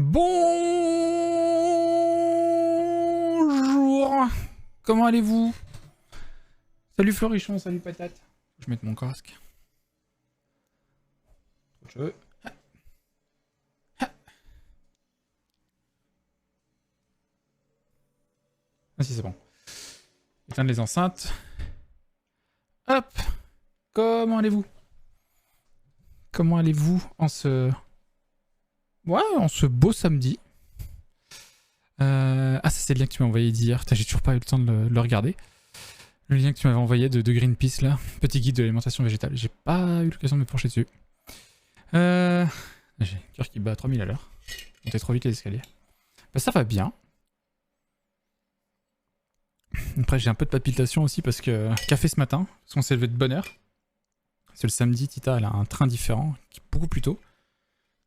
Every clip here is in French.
Bonjour. Comment allez-vous? Salut Florichon, salut Patate. Je vais mettre mon casque. Trop de cheveux. Ah si, c'est bon. Éteindre les enceintes. Hop. Comment allez-vous? Comment allez-vous en ce... Ouais, en ce beau samedi. Ah, ça c'est le lien que tu m'as envoyé d'hier. J'ai toujours pas eu le temps de le regarder. Le lien que tu m'avais envoyé de Greenpeace, là. Petit guide de l'alimentation végétale. J'ai pas eu l'occasion de me pencher dessus. J'ai le cœur qui bat à 3000 à l'heure. Monter trop vite les escaliers. Bah ça va bien. Après j'ai un peu de palpitation aussi parce que café ce matin, parce qu'on s'est levé de bonne heure. C'est le samedi, Tita elle a un train différent, qui est beaucoup plus tôt.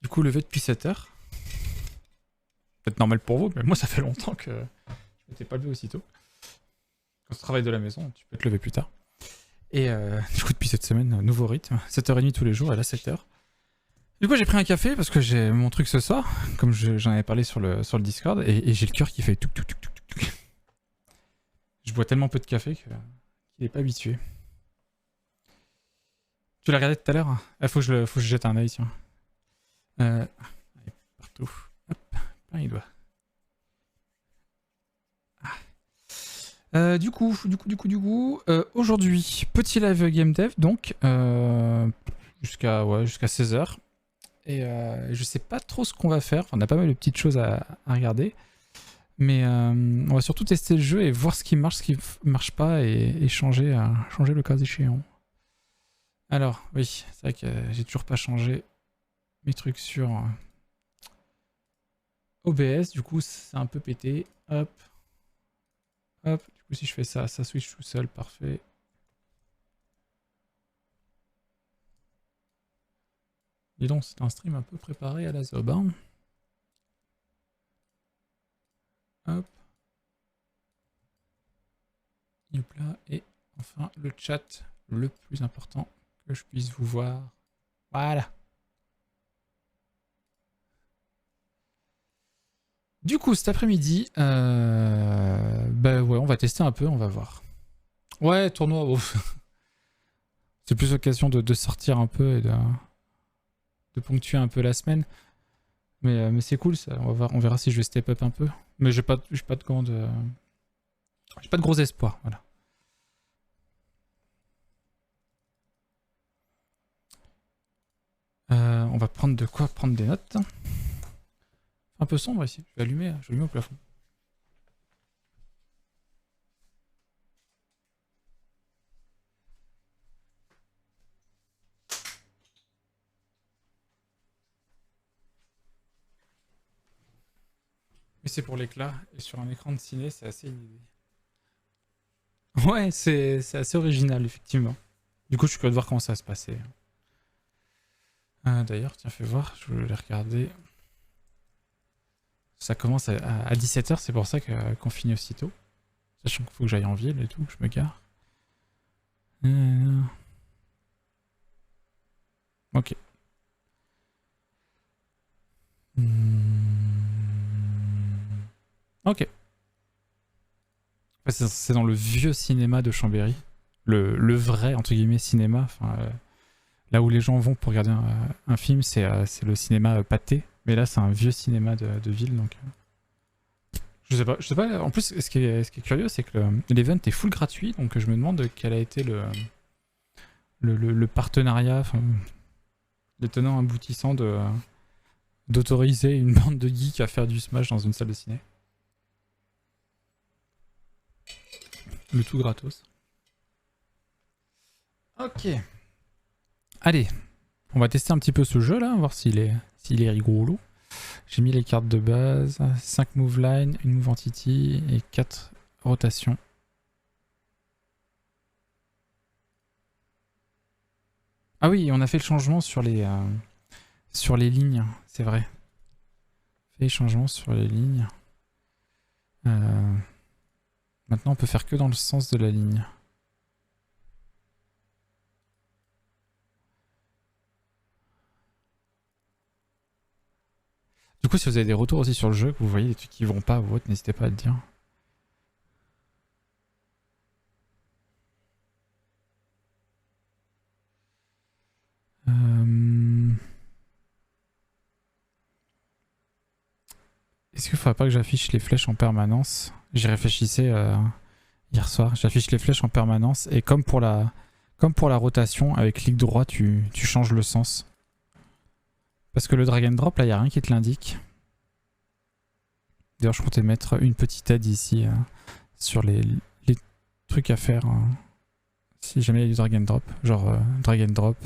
Du coup levé depuis 7h. Peut-être normal pour vous, mais moi ça fait longtemps que je m'étais pas levé aussitôt. Quand tu travailles de la maison, tu peux te lever plus tard. Et du coup depuis cette semaine, nouveau rythme, 7h30 tous les jours, elle a 7h. Du coup j'ai pris un café parce que j'ai mon truc ce soir, comme j'en avais parlé sur le Discord, et j'ai le cœur qui fait touc touc touc touc touc. Je bois tellement peu de café qu'il n'est pas habitué. Tu l'as regardé tout à l'heure? Il faut que je jette un œil, tiens. Partout. Hop, plein les doigts. Du coup, aujourd'hui, petit live game dev, donc, jusqu'à 16h. Et je sais pas trop ce qu'on va faire. Enfin, on a pas mal de petites choses à regarder. Mais on va surtout tester le jeu et voir ce qui marche, ce qui marche pas et changer le cas échéant. Alors, oui, c'est vrai que j'ai toujours pas changé mes trucs sur OBS. Du coup, c'est un peu pété. Hop. Hop. Du coup, si je fais ça, ça switch tout seul. Parfait. Dis donc, c'est un stream un peu préparé à la zob, hein. Hop. Hop là. Et enfin, le chat, le plus important, que je puisse vous voir. Voilà. Du coup, cet après-midi, bah ouais, on va tester un peu, on va voir. Ouais, tournoi, oh. C'est plus l'occasion de sortir un peu et de ponctuer un peu la semaine. Mais c'est cool, ça. On va voir, on verra si je vais step up un peu. Mais j'ai pas de grande, j'ai pas de gros espoir, voilà. On va prendre de quoi prendre des notes. Un peu sombre ici. Je vais allumer au plafond. Mais c'est pour l'éclat. Et sur un écran de ciné, c'est assez... Ouais, c'est assez original, effectivement. Du coup, je suis curieux de voir comment ça va se passer. D'ailleurs, tiens, fais voir. Je voulais regarder. Ça commence à 17h, c'est pour ça qu'on finit aussitôt. Sachant qu'il faut que j'aille en ville et tout, je me gare. Ok. Ok. C'est dans le vieux cinéma de Chambéry. Le vrai, entre guillemets, cinéma. Enfin, là où les gens vont pour regarder un film, c'est le cinéma Pathé. Mais là, c'est un vieux cinéma de ville, donc... Je sais pas. En plus, ce qui est curieux, c'est que l'event est full gratuit, donc je me demande quel a été le partenariat, enfin, les tenants aboutissants d'autoriser une bande de geeks à faire du Smash dans une salle de ciné. Le tout gratos. Ok. Allez, on va tester un petit peu ce jeu là, voir s'il est rigolo. J'ai mis les cartes de base, 5 move line, une move entity et 4 rotations. Ah oui, on a fait le changement sur les lignes, c'est vrai. Fait les changements sur les lignes. Maintenant, on peut faire que dans le sens de la ligne. Du coup, si vous avez des retours aussi sur le jeu, que vous voyez des trucs qui vont pas ou autre, n'hésitez pas à le dire. Est-ce qu'il faudrait pas que j'affiche les flèches en permanence? J'y réfléchissais hier soir. J'affiche les flèches en permanence et comme pour la rotation, avec clic droit, tu changes le sens. Parce que le drag and drop, là, il n'y a rien qui te l'indique. D'ailleurs, je comptais mettre une petite aide ici sur les trucs à faire si jamais il y a du drag and drop. Genre drag and drop,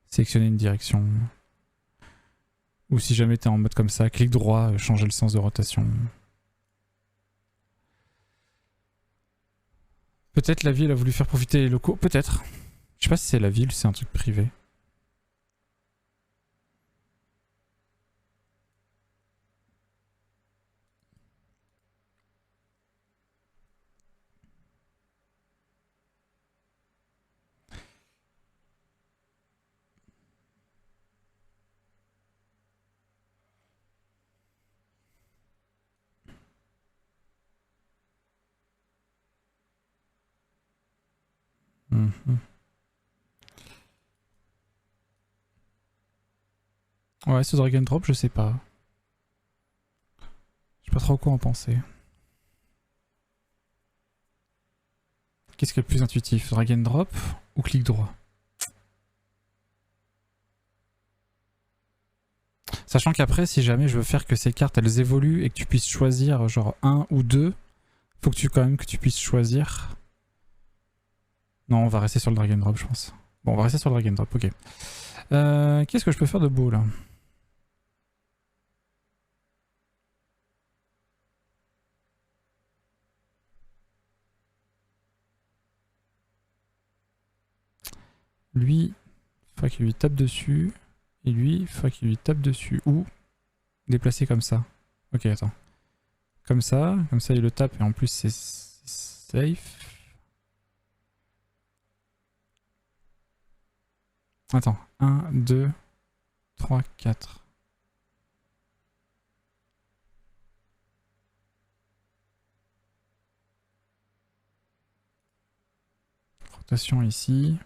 sélectionner une direction. Ou si jamais tu es en mode comme ça, clic droit, changer le sens de rotation. Peut-être la ville a voulu faire profiter les locaux. Peut-être. Je sais pas si c'est la ville ou c'est un truc privé. Ouais, ce drag and drop, je sais pas. Je sais pas trop quoi en penser. Qu'est-ce qui est le plus intuitif, drag and drop ou clic droit? Sachant qu'après, si jamais je veux faire que ces cartes elles évoluent et que tu puisses choisir genre 1 ou 2, faut que tu puisses choisir. Non, on va rester sur le drag and drop, je pense. Bon, on va rester sur le drag and drop, ok. Qu'est-ce que je peux faire de beau là? Lui, il faudrait qu'il lui tape dessus. Et lui, il faudrait qu'il lui tape dessus. Ou déplacer comme ça. Ok, attends. Comme ça il le tape et en plus c'est safe. Attends, 1, 2, 3, 4. Rotation ici.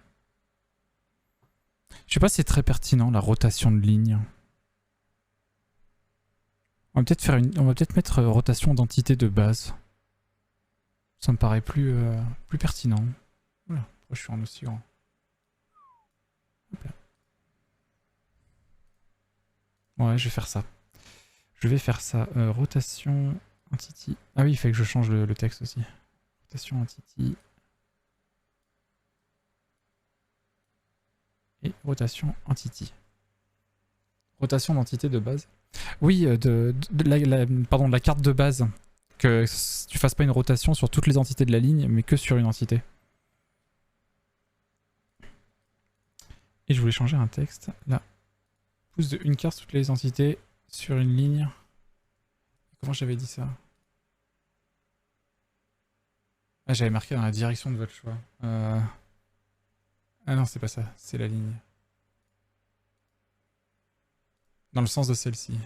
Je sais pas si c'est très pertinent la rotation de ligne. On va peut-être mettre rotation d'entité de base. Ça me paraît plus pertinent. Voilà, pourquoi je suis en aussi grand. Ouais, je vais faire ça. Rotation entity. Ah oui, il fait que je change le texte aussi. Rotation entity. Et rotation entity. Rotation d'entité de base. Oui, de la carte de base. Que tu fasses pas une rotation sur toutes les entités de la ligne, mais que sur une entité. Et je voulais changer un texte. Là. Pousse de une carte toutes les entités sur une ligne. Comment j'avais dit ça? Ah, j'avais marqué dans la direction de votre choix. Ah non, c'est pas ça. C'est la ligne. Dans le sens de celle-ci.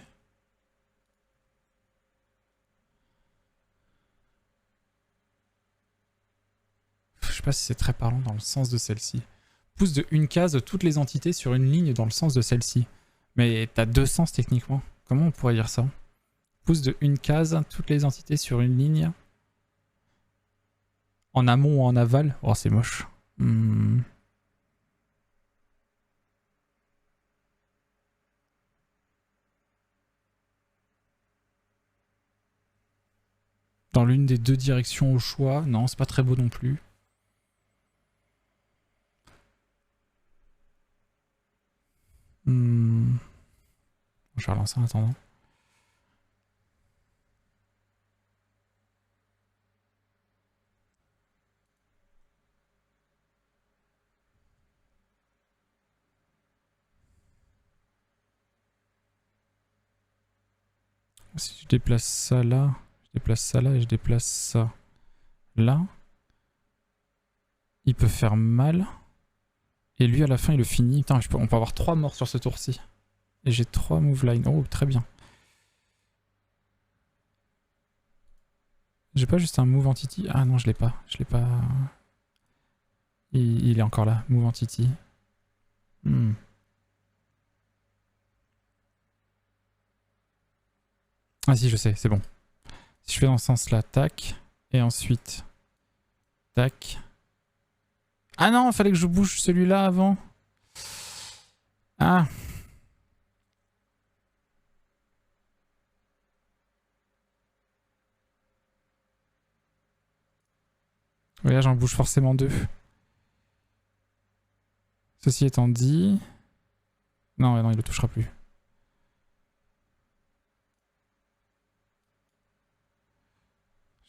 Je sais pas si c'est très parlant dans le sens de celle-ci. Pousse de une case toutes les entités sur une ligne dans le sens de celle-ci. Mais t'as deux sens techniquement. Comment on pourrait dire ça? Pousse de une case toutes les entités sur une ligne. En amont ou en aval? Oh, c'est moche. Dans l'une des deux directions au choix. Non, c'est pas très beau non plus. Je vais relancer en attendant. Si je déplace ça là, je déplace ça là et je déplace ça là, il peut faire mal. Et lui à la fin il le finit. Putain, on peut avoir 3 morts sur ce tour-ci. Et j'ai 3 move line. Oh, très bien. J'ai pas juste un move entity. Ah non, je l'ai pas. Je l'ai pas. Il est encore là, move entity. Hmm. Ah si, je sais, c'est bon. Si je fais dans ce sens-là, tac. Et ensuite, tac. Ah non, il fallait que je bouge celui-là avant. Ah. Oui, là, j'en bouge forcément deux. Ceci étant dit... Non, non, il le touchera plus.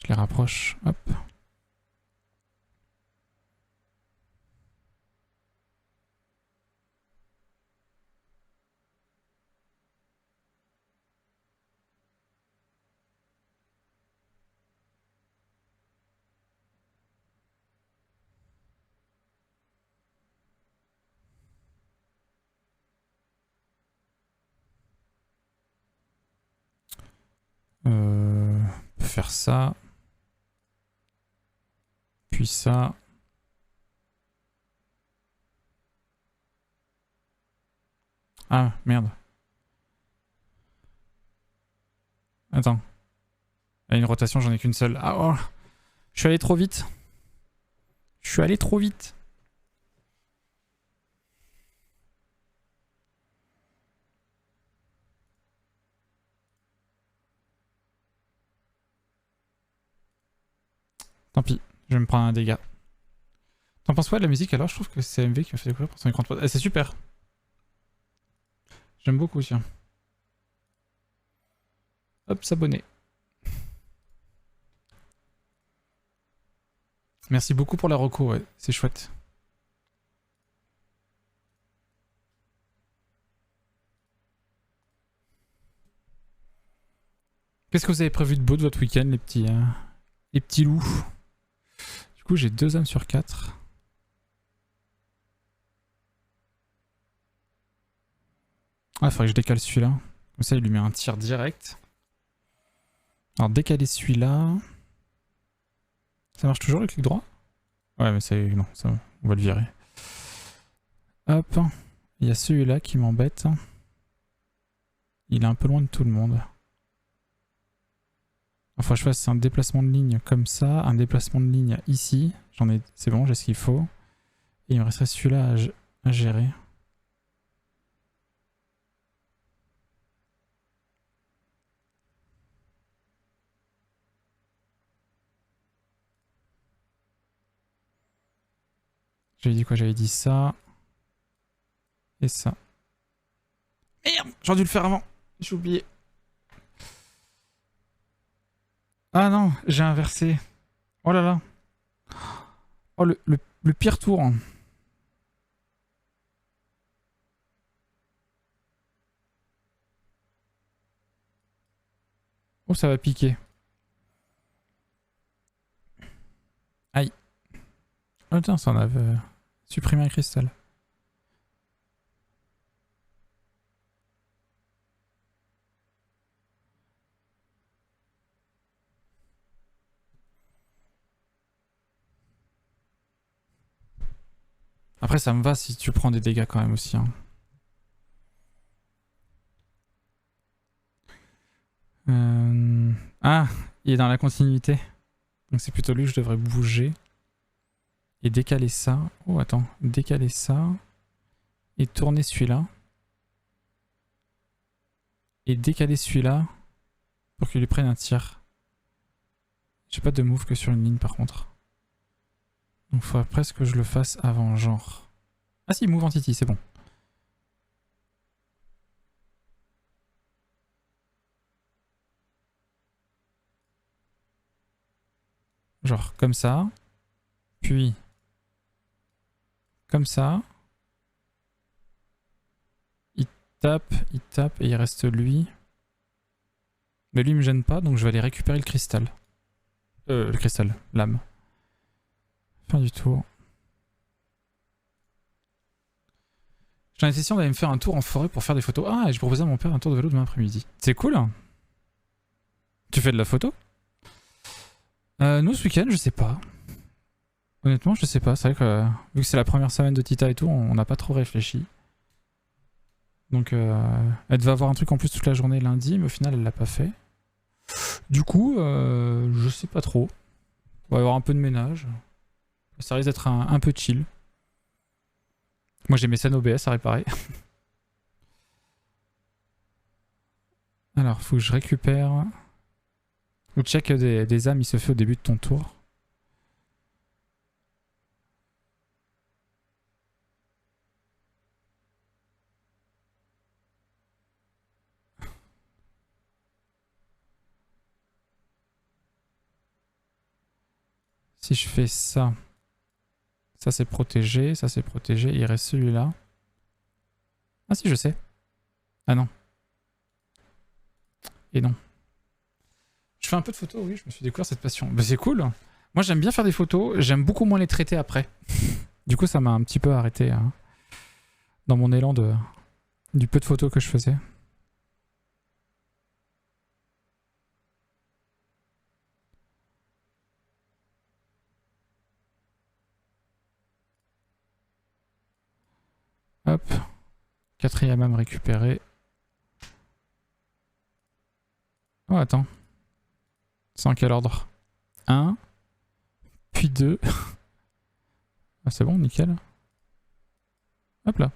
Je les rapproche. Hop. On peut faire ça. Puis ça. Ah, merde. Attends. À une rotation, j'en ai qu'une seule. Ah, oh. Je suis allé trop vite. Je suis allé trop vite. Tant pis, je vais me prendre un dégât. T'en penses quoi de la musique alors? Je trouve que c'est MV qui m'a fait découvrir pour son écran de pote. C'est super. J'aime beaucoup, tiens. Hop, s'abonner. Merci beaucoup pour la reco, ouais, c'est chouette. Qu'est-ce que vous avez prévu de beau de votre week-end, les petits loups? Du coup, j'ai 2 âmes sur 4. Ah, il faudrait que je décale celui-là. Comme ça, il lui met un tir direct. Alors, décaler celui-là. Ça marche toujours le clic droit? Ouais, mais c'est... Non, ça, on va le virer. Hop. Il y a celui-là qui m'embête. Il est un peu loin de tout le monde. Enfin, je fasse un déplacement de ligne comme ça, un déplacement de ligne ici. J'en ai... C'est bon, j'ai ce qu'il faut. Et il me resterait celui-là à gérer. J'avais dit quoi? J'avais dit ça. Et ça. Merde! J'aurais dû le faire avant. J'ai oublié. Ah non, j'ai inversé. Oh là là. Oh, le pire tour. Oh, ça va piquer. Aïe. Oh tiens, ça en avait supprimé un cristal. Après, ça me va si tu prends des dégâts quand même aussi. Hein. Ah, il est dans la continuité. Donc c'est plutôt lui que je devrais bouger. Et décaler ça. Oh, attends. Décaler ça. Et tourner celui-là. Et décaler celui-là. Pour qu'il lui prenne un tir. J'ai pas de move que sur une ligne par contre. Donc il faudrait presque que je le fasse avant, genre. Ah si, move entity, c'est bon. Genre comme ça. Puis comme ça. Il tape et il reste lui. Mais lui il me gêne pas, donc je vais aller récupérer le cristal. Le cristal, l'âme. Fin du tour. J'ai l'intention d'aller me faire un tour en forêt pour faire des photos. Ah, et je proposais à mon père un tour de vélo demain après-midi. C'est cool. Tu fais de la photo? Nous, ce week-end, je sais pas. Honnêtement, je sais pas. C'est vrai que vu que c'est la première semaine de Tita et tout, on n'a pas trop réfléchi. Donc, elle devait avoir un truc en plus toute la journée lundi, mais au final, elle l'a pas fait. Du coup, je sais pas trop. On va y avoir un peu de ménage. Ça risque d'être un peu chill. Moi, j'ai mes scènes OBS à réparer. Alors, faut que je récupère. Le check des âmes, il se fait au début de ton tour. Si je fais ça, ça c'est protégé, ça c'est protégé. Il reste celui-là. Ah si, je sais. Ah non. Et non. Je fais un peu de photos, oui, je me suis découvert cette passion. Bah c'est cool. Moi j'aime bien faire des photos, j'aime beaucoup moins les traiter après. Du coup ça m'a un petit peu arrêté hein, dans mon élan du peu de photos que je faisais. Hop. Quatrième âme récupérée. Oh attends. C'est en quel ordre? 1, puis 2. Ah c'est bon, nickel. Hop là.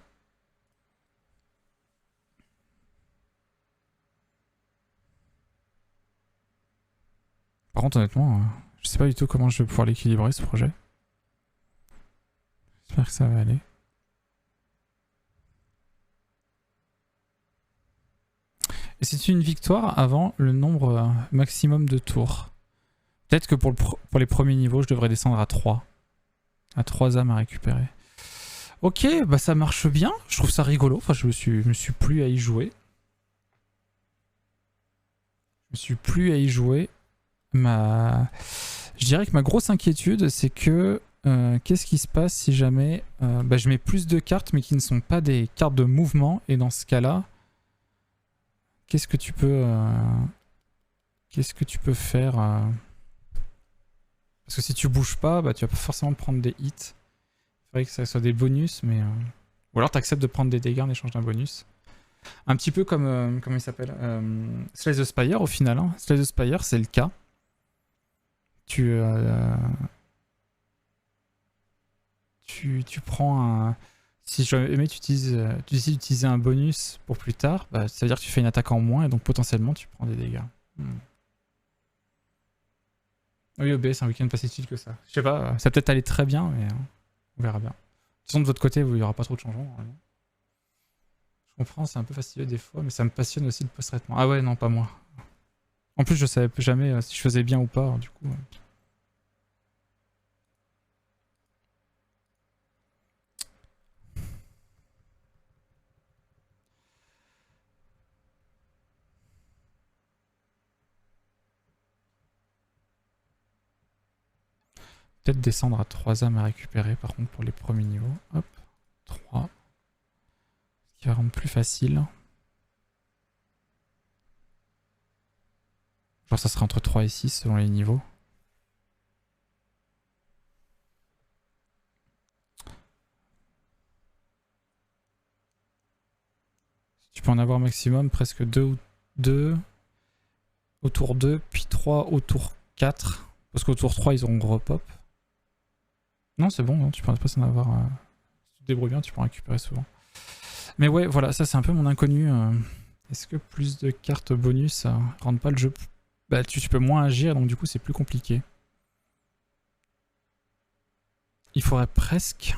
Par contre honnêtement, je sais pas du tout comment je vais pouvoir l'équilibrer ce projet. J'espère que ça va aller. Et c'est une victoire avant le nombre maximum de tours. Peut-être que pour les premiers niveaux, je devrais descendre à 3. À 3 âmes à récupérer. Ok, bah ça marche bien. Je trouve ça rigolo. Enfin, je me suis plus à y jouer. Je me suis plus à y jouer. Je dirais que ma grosse inquiétude, c'est que qu'est-ce qui se passe si jamais bah, je mets plus de cartes, mais qui ne sont pas des cartes de mouvement. Et dans ce cas-là, qu'est-ce que tu peux faire parce que si tu bouges pas, bah, tu vas pas forcément prendre des hits. C'est vrai que ça soit des bonus, mais... Ou alors tu acceptes de prendre des dégâts en échange d'un bonus. Un petit peu comme... comment il s'appelle Slay the Spire au final. Hein. Slay the Spire, c'est le cas. Tu prends un... Si jamais tu décides d'utiliser un bonus pour plus tard, bah, ça veut dire que tu fais une attaque en moins et donc potentiellement tu prends des dégâts. Oui, OBS, un week-end pas si utile que ça. Je sais pas, ça peut être aller très bien, mais on verra bien. De toute façon, de votre côté, il n'y aura pas trop de changements. Vraiment. Je comprends, c'est un peu fastidieux des fois, mais ça me passionne aussi le post-traitement. Ah ouais, non, pas moi. En plus, je savais jamais si je faisais bien ou pas, alors, du coup. Peut-être descendre à 3 âmes à récupérer, par contre, pour les premiers niveaux. Hop, 3. Ce qui va rendre plus facile. Genre, ça serait entre 3 et 6 selon les niveaux. Tu peux en avoir maximum presque 2 au tour 2, puis 3 au tour 4. Parce qu'au tour 3, ils auront repop. Non, c'est bon, non, tu pourrais pas en avoir. Si tu te débrouilles bien, tu peux en récupérer souvent. Mais ouais, voilà, ça c'est un peu mon inconnu. Est-ce que plus de cartes bonus rendent pas le jeu... Bah, tu peux moins agir, donc du coup c'est plus compliqué. Il faudrait presque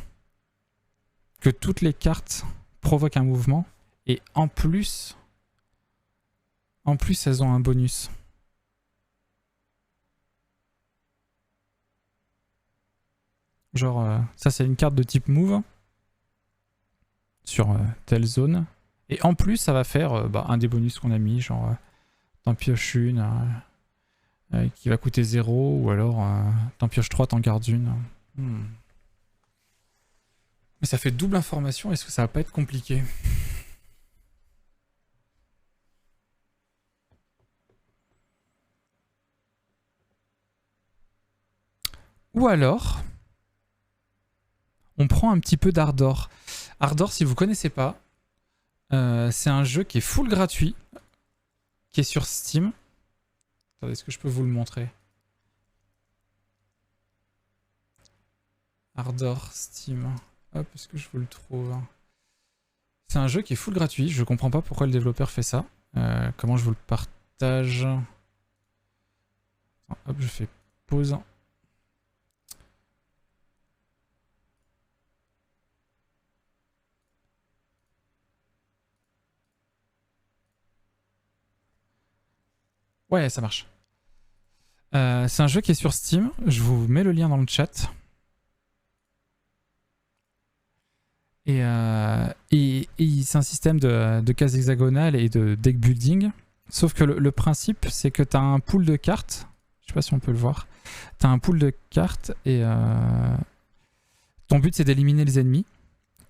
que toutes les cartes provoquent un mouvement, et en plus elles ont un bonus. Genre, ça c'est une carte de type move sur telle zone. Et en plus, ça va faire un des bonus qu'on a mis, genre t'en pioches une qui va coûter 0, ou alors t'en pioches 3, t'en gardes une. Mais ça fait double information, est-ce que ça va pas être compliqué? Ou alors, on prend un petit peu d'Ardor. Ardor, si vous connaissez pas, c'est un jeu qui est full gratuit, qui est sur Steam. Attendez, est-ce que je peux vous le montrer? Ardor, Steam. Hop, est-ce que je vous le trouve? C'est un jeu qui est full gratuit. Je comprends pas pourquoi le développeur fait ça. Comment je vous le partage? Hop, je fais pause. Ouais, ça marche. C'est un jeu qui est sur Steam. Je vous mets le lien dans le chat. Et c'est un système de cases hexagonales et de deck building. Sauf que le principe, c'est que tu as un pool de cartes. Je sais pas si on peut le voir. Tu as un pool de cartes et ton but, c'est d'éliminer les ennemis.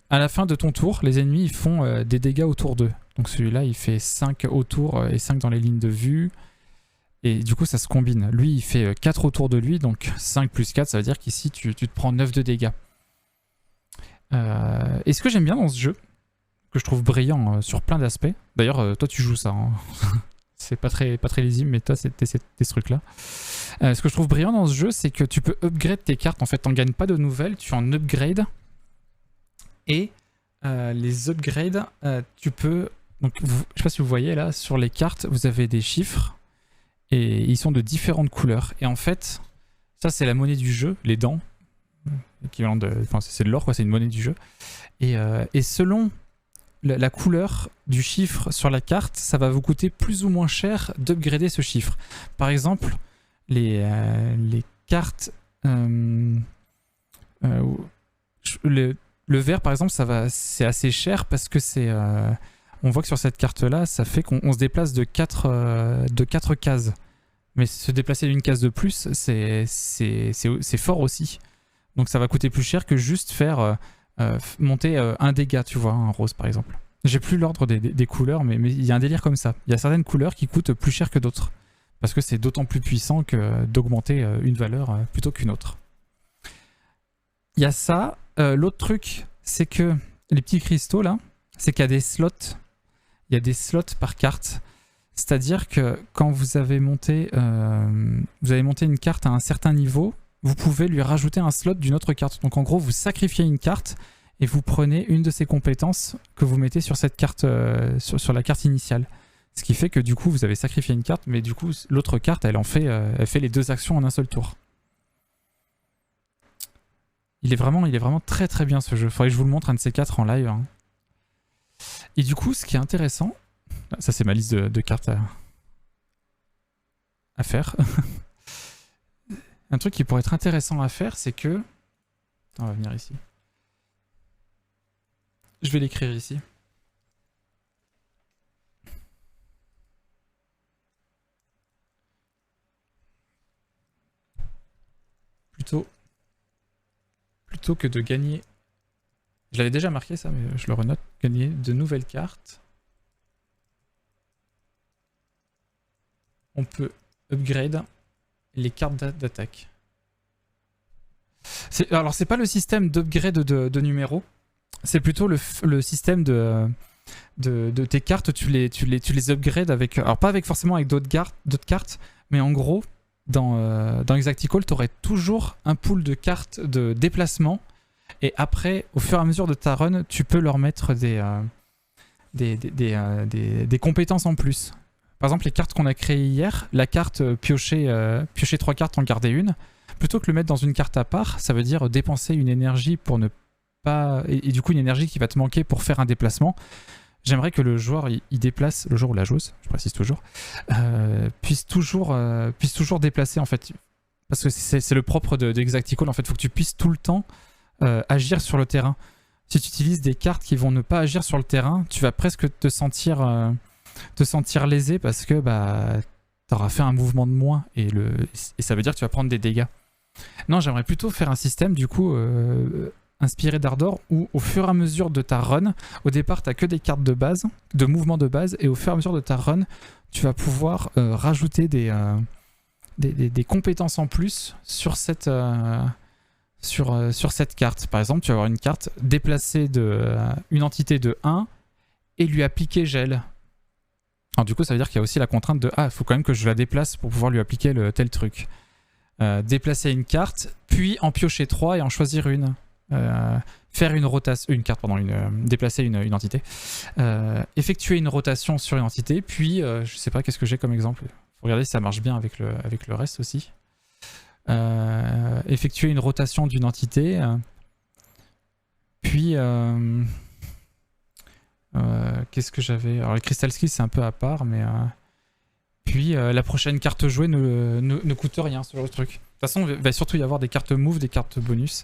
À la fin de ton tour, les ennemis ils font des dégâts autour d'eux. Donc celui-là, il fait 5 autour et 5 dans les lignes de vue. Et du coup, ça se combine. Lui, il fait 4 autour de lui, donc 5 plus 4, ça veut dire qu'ici, tu te prends 9 de dégâts. Et ce que j'aime bien dans ce jeu, que je trouve brillant sur plein d'aspects, d'ailleurs, toi, tu joues ça, hein. C'est pas très lisible, mais toi, c'est ce truc-là. Ce que je trouve brillant dans ce jeu, c'est que tu peux upgrade tes cartes. En fait, t'en gagnes pas de nouvelles, tu en upgrades. Et les upgrades, tu peux... Donc, je sais pas si vous voyez, là, sur les cartes, vous avez des chiffres. Et ils sont de différentes couleurs. Et en fait, ça c'est la monnaie du jeu, les dents. Enfin, c'est de l'or, quoi, c'est une monnaie du jeu. Et selon la couleur du chiffre sur la carte, ça va vous coûter plus ou moins cher d'upgrader ce chiffre. Par exemple, les cartes... le vert, par exemple, c'est assez cher parce que c'est... on voit que sur cette carte-là, ça fait qu'on se déplace de 4 cases. Mais se déplacer d'une case de plus, c'est fort aussi. Donc ça va coûter plus cher que juste faire monter un dégât, tu vois, un rose par exemple. J'ai plus l'ordre des couleurs, mais il y a un délire comme ça. Il y a certaines couleurs qui coûtent plus cher que d'autres. Parce que c'est d'autant plus puissant que d'augmenter une valeur plutôt qu'une autre. Il y a ça. L'autre truc, c'est que les petits cristaux là, c'est qu'il y a des slots. Il y a des slots par carte. C'est-à-dire que quand vous avez monté une carte à un certain niveau, vous pouvez lui rajouter un slot d'une autre carte. Donc en gros, vous sacrifiez une carte et vous prenez une de ses compétences que vous mettez sur cette carte, sur la carte initiale. Ce qui fait que du coup, vous avez sacrifié une carte, mais du coup, l'autre carte, elle fait les 2 actions en un seul tour. Il est vraiment très très bien ce jeu. Faudrait que je vous le montre un de ces 4 en live, hein. Et du coup, ce qui est intéressant, ça c'est ma liste de cartes à faire. Un truc qui pourrait être intéressant à faire, c'est que... Attends, on va venir ici. Je vais l'écrire ici. Plutôt que de gagner... Je l'avais déjà marqué ça, mais je le renote. Gagner de nouvelles cartes. On peut upgrade les cartes d'attaque. Alors c'est pas le système d'upgrade de numéros, c'est plutôt le système de tes cartes, tu les upgrades avec... Alors pas forcément avec d'autres cartes, mais en gros, dans Exacticall, tu aurais toujours un pool de cartes de déplacement, et après, au fur et à mesure de ta run, tu peux leur mettre des compétences en plus. Par exemple, les cartes qu'on a créées hier, la carte piocher 3 cartes, en garder une, plutôt que le mettre dans une carte à part, ça veut dire dépenser une énergie pour ne pas... Et du coup, une énergie qui va te manquer pour faire un déplacement. J'aimerais que le joueur, il déplace, le joueur ou la joueuse, je précise toujours, puisse toujours déplacer en fait. Parce que c'est le propre d'Exacticall, en fait, il faut que tu puisses tout le temps agir sur le terrain. Si tu utilises des cartes qui vont ne pas agir sur le terrain, tu vas presque te sentir lésé parce que tu auras fait un mouvement de moins et ça veut dire que tu vas prendre des dégâts. Non, j'aimerais plutôt faire un système du coup inspiré d'Ardor où au fur et à mesure de ta run, au départ tu n'as que des cartes de base, de mouvement de base, et au fur et à mesure de ta run, tu vas pouvoir rajouter des compétences en plus sur cette, sur cette carte. Par exemple, tu vas avoir une carte déplacer une entité de 1 et lui appliquer gel. Alors du coup, ça veut dire qu'il y a aussi la contrainte de il faut quand même que je la déplace pour pouvoir lui appliquer tel truc. Déplacer une carte, puis en piocher 3 et en choisir une. Faire une rotation, déplacer une entité. Effectuer une rotation sur une entité, puis je sais pas qu'est-ce que j'ai comme exemple. Faut regarder si ça marche bien avec le reste aussi. Effectuer une rotation d'une entité, puis qu'est-ce que j'avais? Alors les Crystal Skills c'est un peu à part, mais puis la prochaine carte jouée ne coûte rien sur le truc. De toute façon, il va surtout y avoir des cartes move, des cartes bonus.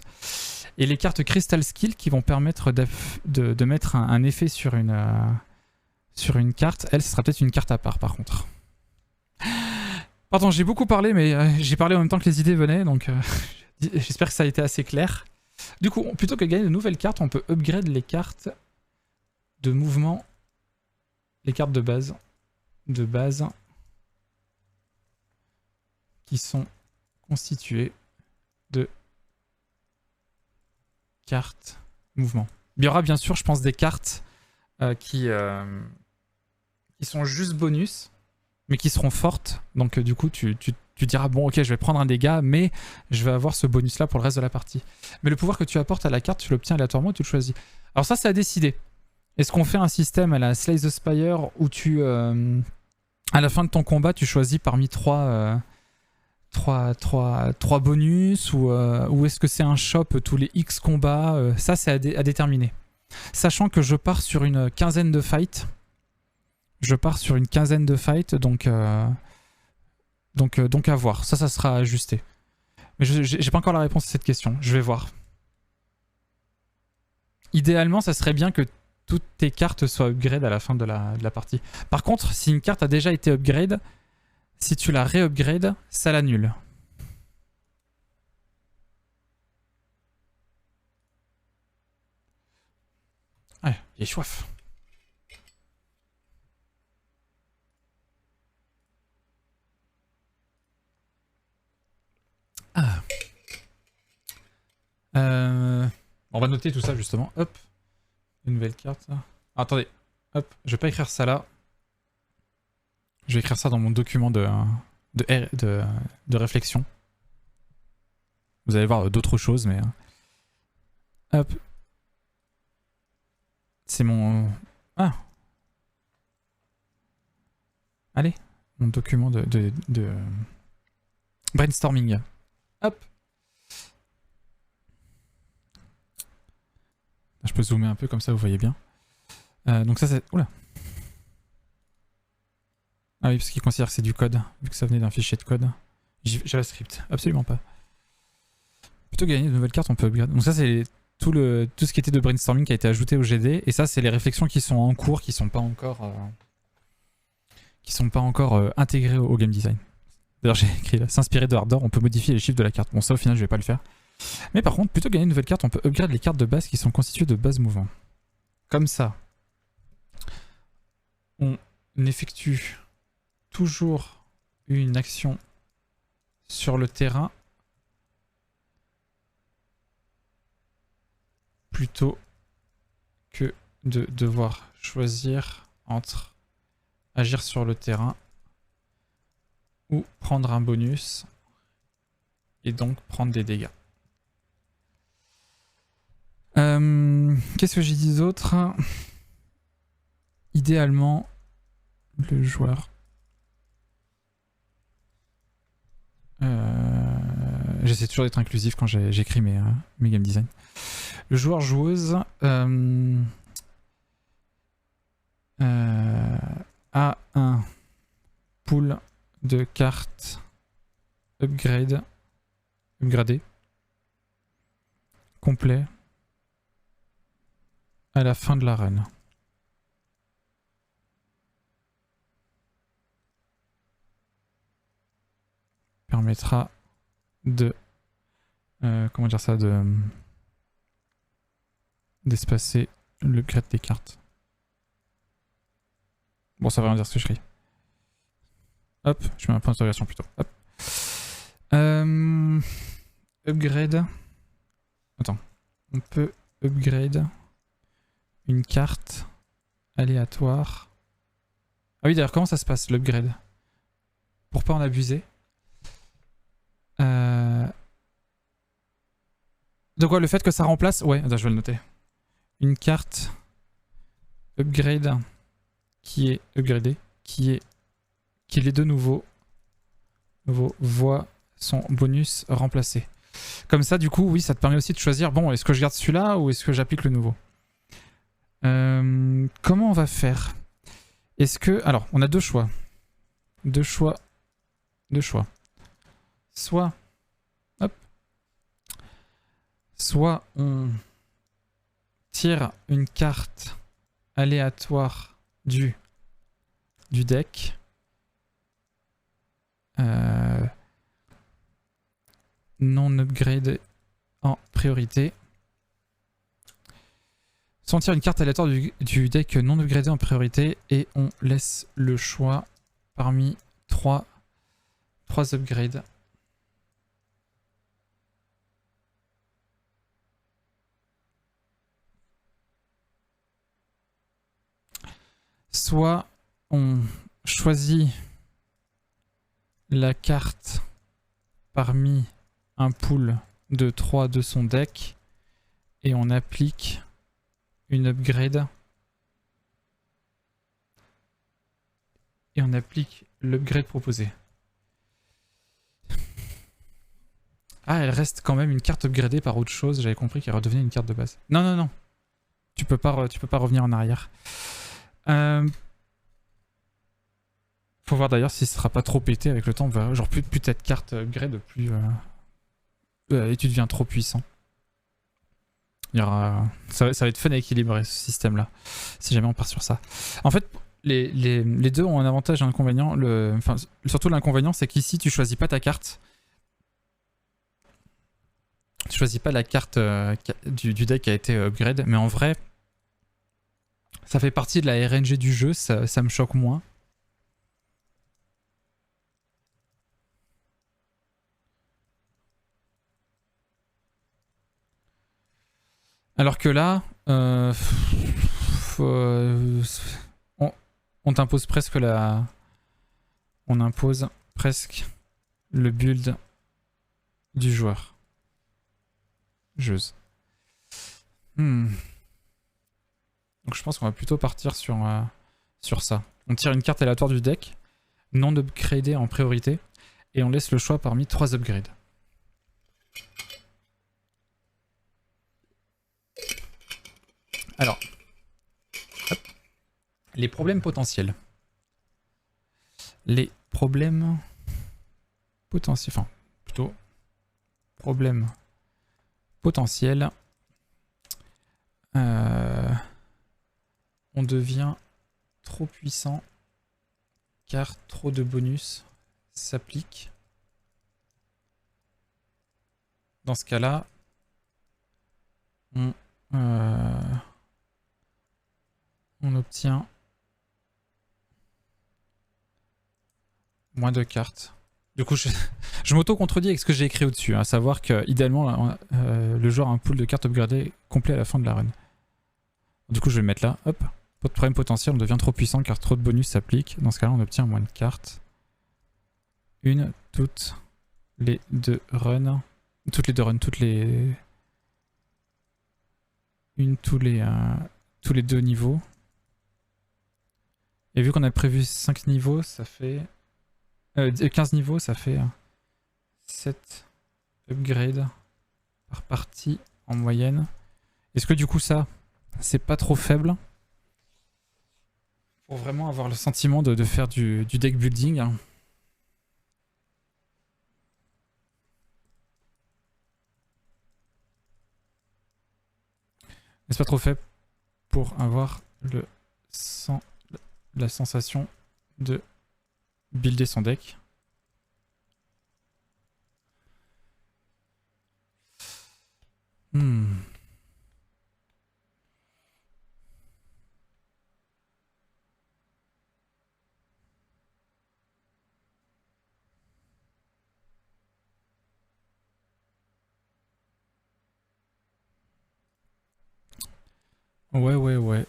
Et les cartes Crystal Skill qui vont permettre de mettre un effet sur une carte, elle, ce sera peut-être une carte à part par contre. Pardon, j'ai beaucoup parlé, mais j'ai parlé en même temps que les idées venaient, donc j'espère que ça a été assez clair. Du coup, plutôt que de gagner de nouvelles cartes, on peut upgrade les cartes de mouvement, les cartes de base qui sont constituées de cartes mouvement. Il y aura bien sûr, je pense, des cartes qui sont juste bonus, mais qui seront fortes. Donc du coup, tu diras, bon ok, je vais prendre un dégât, mais je vais avoir ce bonus-là pour le reste de la partie. Mais le pouvoir que tu apportes à la carte, tu l'obtiens aléatoirement et tu le choisis. Alors ça, c'est à décider. Est-ce qu'on fait un système à la Slay the Spire où à la fin de ton combat, tu choisis parmi trois bonus ou est-ce que c'est un shop tous les X combats? Ça, c'est à déterminer. Sachant que je pars sur une quinzaine de fights. Donc à voir. Ça sera ajusté. Mais j'ai pas encore la réponse à cette question. Je vais voir. Idéalement, ça serait bien que toutes tes cartes soient upgrade à la fin de la partie. Par contre, si une carte a déjà été upgrade, si tu la re-upgrade, ça l'annule. Ouais, j'ai soif. On va noter tout ça justement. Hop. Une nouvelle carte. Ah, attendez. Hop. Je vais pas écrire ça là. Je vais écrire ça dans mon document de réflexion. Vous allez voir d'autres choses, mais... Hop. C'est mon... Ah. Allez. Mon document de brainstorming. Hop. Je peux zoomer un peu comme ça, vous voyez bien. Donc ça c'est... Oula. Ah oui, parce qu'il considère que c'est du code, vu que ça venait d'un fichier de code. JavaScript, absolument pas. Plutôt que gagner de nouvelles cartes, on peut upgrade. Donc ça c'est tout ce qui était de brainstorming qui a été ajouté au GD. Et ça c'est les réflexions qui sont en cours, qui sont pas encore intégrées au game design. D'ailleurs j'ai écrit là, s'inspirer de Hardor, on peut modifier les chiffres de la carte. Bon ça au final je vais pas le faire. Mais par contre, plutôt que gagner une nouvelle carte, on peut upgrade les cartes de base qui sont constituées de base mouvement. Comme ça, on effectue toujours une action sur le terrain plutôt que de devoir choisir entre agir sur le terrain ou prendre un bonus et donc prendre des dégâts. Qu'est-ce que j'ai dit d'autre? Idéalement, le joueur... J'essaie toujours d'être inclusif quand j'écris mes game design. Le joueur-joueuse a un pool de cartes upgradé complet à la fin de la run. Permettra de comment dire ça, d'espacer le grade des cartes. Bon, ça va rien dire ce que je crie. Hop, je mets un point d'interrogation plutôt. Hop. Upgrade. Attends. On peut upgrade une carte aléatoire. Ah oui, d'ailleurs, comment ça se passe l'upgrade? Pour pas en abuser. De quoi? Le fait que ça remplace... Ouais, attends, je vais le noter. Une carte upgrade qui est upgradée, qui est de nouveau voit son bonus remplacé. Comme ça, du coup, oui, ça te permet aussi de choisir, bon, est-ce que je garde celui-là ou est-ce que j'applique le nouveau? Comment on va faire? Est-ce que... Alors, on a deux choix. Deux choix. Soit... Hop. Soit on tire une carte aléatoire du deck. Non upgrade en priorité. Soit on tire une carte aléatoire du deck non upgradé en priorité et on laisse le choix parmi 3 upgrades. Soit on choisit la carte parmi un pool de 3 de son deck et on applique une upgrade. Et on applique l'upgrade proposé. Ah, elle reste quand même une carte upgradée par autre chose. J'avais compris qu'elle redevenait une carte de base. Non, non, non. Tu peux pas revenir en arrière. Faut voir d'ailleurs si ce sera pas trop pété avec le temps. Genre plus t'as de cartes upgrade, plus et tu deviens trop puissant. Il y aura... ça va être fun à équilibrer ce système-là, si jamais on part sur ça. En fait, les deux ont un avantage et un inconvénient. Enfin, surtout l'inconvénient, c'est qu'ici, tu choisis pas ta carte. Tu choisis pas la carte du deck qui a été upgrade, mais en vrai, ça fait partie de la RNG du jeu, ça me choque moins. Alors que là, on t'impose presque la... On impose presque le build du joueur. Joueuse. Donc je pense qu'on va plutôt partir sur ça. On tire une carte aléatoire du deck, non upgradée en priorité, et on laisse le choix parmi 3 upgrades. Alors, hop. Les problèmes potentiels. Les problèmes potentiels, enfin plutôt problèmes potentiels. On devient trop puissant car trop de bonus s'appliquent. Dans ce cas-là, on obtient moins de cartes. Du coup, je m'auto-contredis avec ce que j'ai écrit au-dessus, à savoir que idéalement, le joueur a un pool de cartes upgradées complet à la fin de la run. Du coup, je vais le mettre là. Hop. Pas de problème potentiel, on devient trop puissant car trop de bonus s'appliquent. Dans ce cas-là, on obtient moins de cartes. Une, toutes les deux runs. Toutes les deux runs, Une tous les 2 niveaux. Et vu qu'on a prévu 5 niveaux, ça fait... 15 niveaux, ça fait 7 upgrades par partie en moyenne. Est-ce que du coup ça, c'est pas trop faible? Pour vraiment avoir le sentiment de faire du deck building. N'est-ce pas trop faible pour avoir la sensation de builder son deck? Ouais.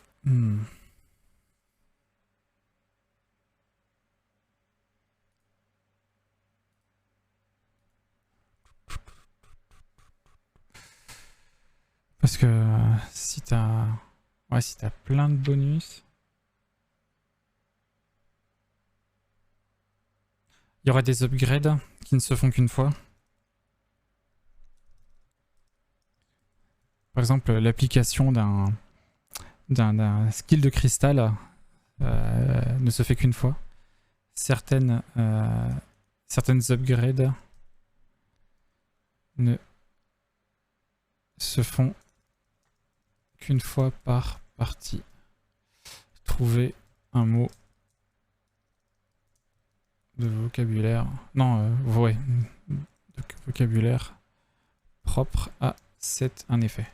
Parce que si t'as... Ouais, si t'as plein de bonus... Il y aura des upgrades qui ne se font qu'une fois. Par exemple, l'application d'un skill de cristal ne se fait qu'une fois. Certaines upgrades ne se font qu'une fois par partie. Trouver un mot de vocabulaire. Non, ouais. De vocabulaire propre à cet effet.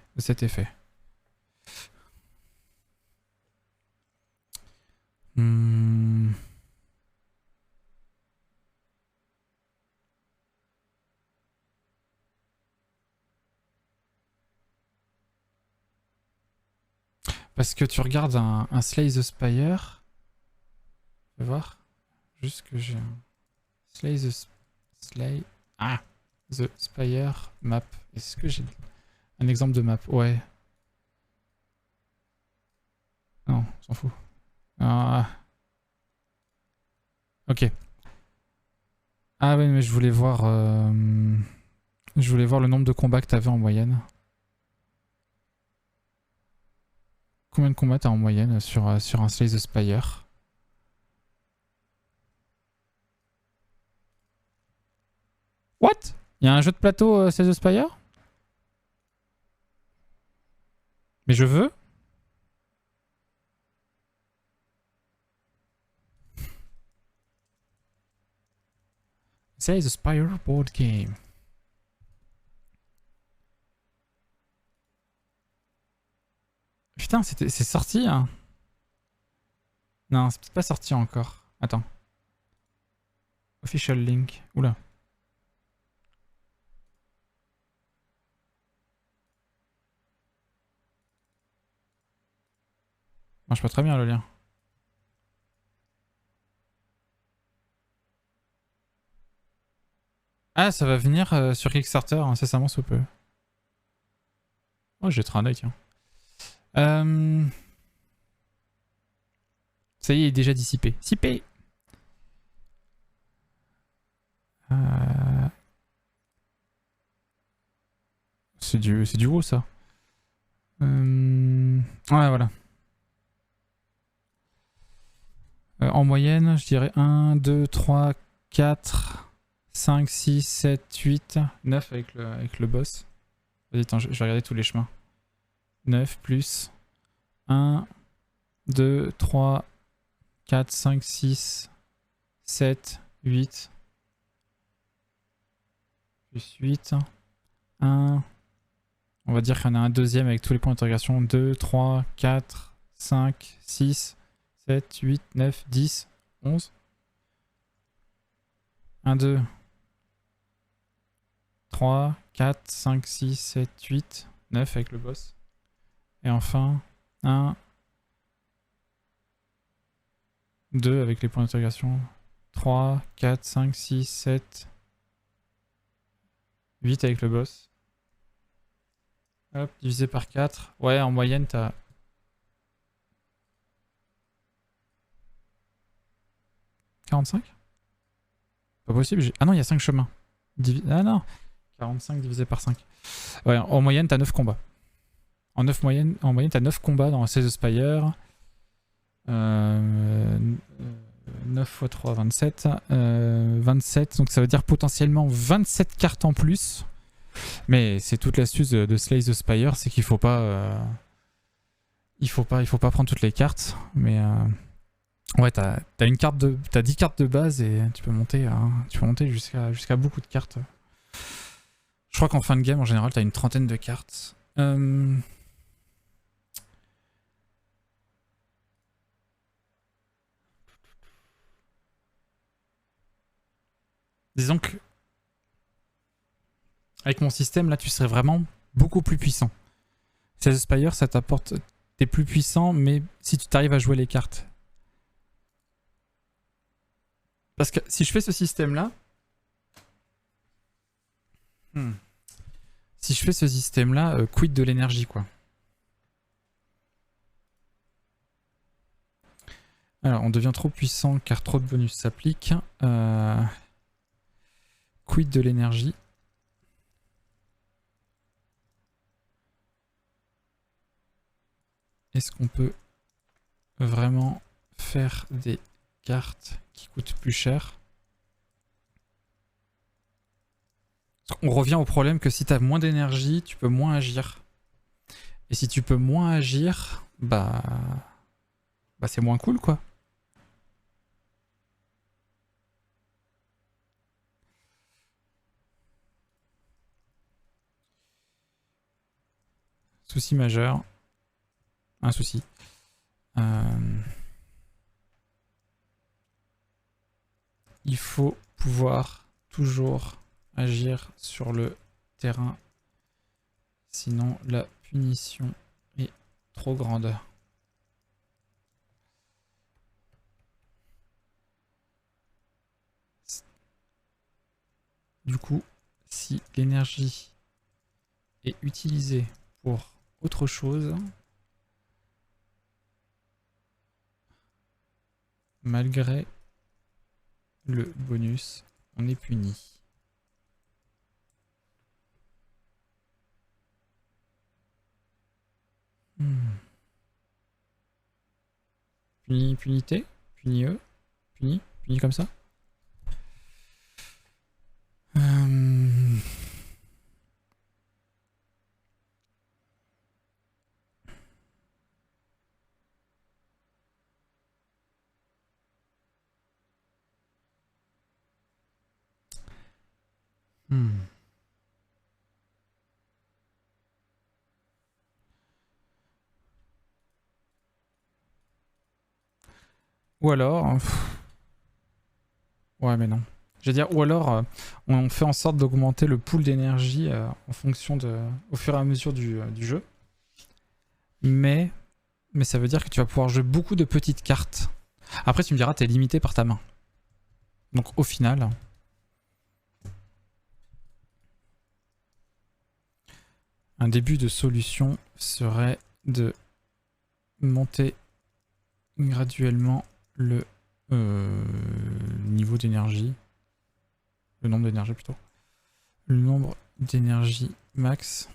Parce que tu regardes un Slay the Spire. Tu vas voir. Juste que j'ai un Slay. Ah! The Spire map. Est-ce que j'ai un exemple de map? Ouais. Non, on s'en fout. Ah. Ok. Ah ouais, mais je voulais voir... Je voulais voir le nombre de combats que t'avais en moyenne. Combien de combats t'as en moyenne sur un Slay the Spire? What? Il y a un jeu de plateau Slay the Spire? Mais je veux? Slay the Spire board game. Putain, c'est sorti, hein? Non, c'est peut-être pas sorti encore. Attends. Official link. Oula. Marche pas très bien le lien. Ah, ça va venir sur Kickstarter incessamment sous peu. Oh, j'ai jetterai un œil, tiens. Ça y est, il est déjà dissipé. Dissipé. C'est du haut, ça. Ouais, voilà. En moyenne, je dirais 1, 2, 3, 4, 5, 6, 7, 8, 9 avec le boss. Vas-y, attends, je vais regarder tous les chemins. 9 plus 1, 2, 3, 4, 5, 6, 7, 8. Plus 8. 1. On va dire qu'il y en a un deuxième avec tous les points d'interrogation. 2, 3, 4, 5, 6, 7, 8, 9, 10, 11. 1, 2, 3, 4, 5, 6, 7, 8, 9 avec le boss. Et enfin, 1, 2 avec les points d'interrogation. 3, 4, 5, 6, 7, 8 avec le boss. Hop, divisé par 4. Ouais, en moyenne, t'as... « 45 ? Pas possible. Ah non, il y a 5 chemins. Ah non, 45 divisé par 5. Ouais, en moyenne, t'as 9 combats. En moyenne, t'as 9 combats dans Slay the Spire. 9 x 3, 27. 27, donc ça veut dire potentiellement 27 cartes en plus. Mais c'est toute l'astuce de Slay the Spire, c'est qu'il faut pas... Il faut pas prendre toutes les cartes. Mais... Ouais, t'as 10 cartes de base et tu peux monter jusqu'à beaucoup de cartes. Je crois qu'en fin de game, en général, t'as une trentaine de cartes. Disons que avec mon système, là, tu serais vraiment beaucoup plus puissant. Slay the Spire, ça t'apporte t'es plus puissant, mais si tu t'arrives à jouer les cartes. Parce que si je fais ce système-là... Si je fais ce système-là, quid de l'énergie, quoi. Alors, on devient trop puissant car trop de bonus s'appliquent. Quid de l'énergie. Est-ce qu'on peut vraiment faire des cartes qui coûtent plus cher? On revient au problème que si tu as moins d'énergie, tu peux moins agir. Et si tu peux moins agir, bah c'est moins cool, quoi. Souci majeur. Un souci. Il faut pouvoir toujours agir sur le terrain. Sinon, la punition est trop grande. Du coup, si l'énergie est utilisée pour autre chose, malgré le bonus, on est puni. Punité, puni eux, puni comme ça. Ou alors... Ouais, mais non. Je veux dire, ou alors on fait en sorte d'augmenter le pool d'énergie en fonction de... au fur et à mesure du jeu. Mais ça veut dire que tu vas pouvoir jouer beaucoup de petites cartes. Après, tu me diras, t'es limité par ta main. Donc au final... Un début de solution serait de monter graduellement le niveau d'énergie. Le nombre d'énergie plutôt. Le nombre d'énergie max.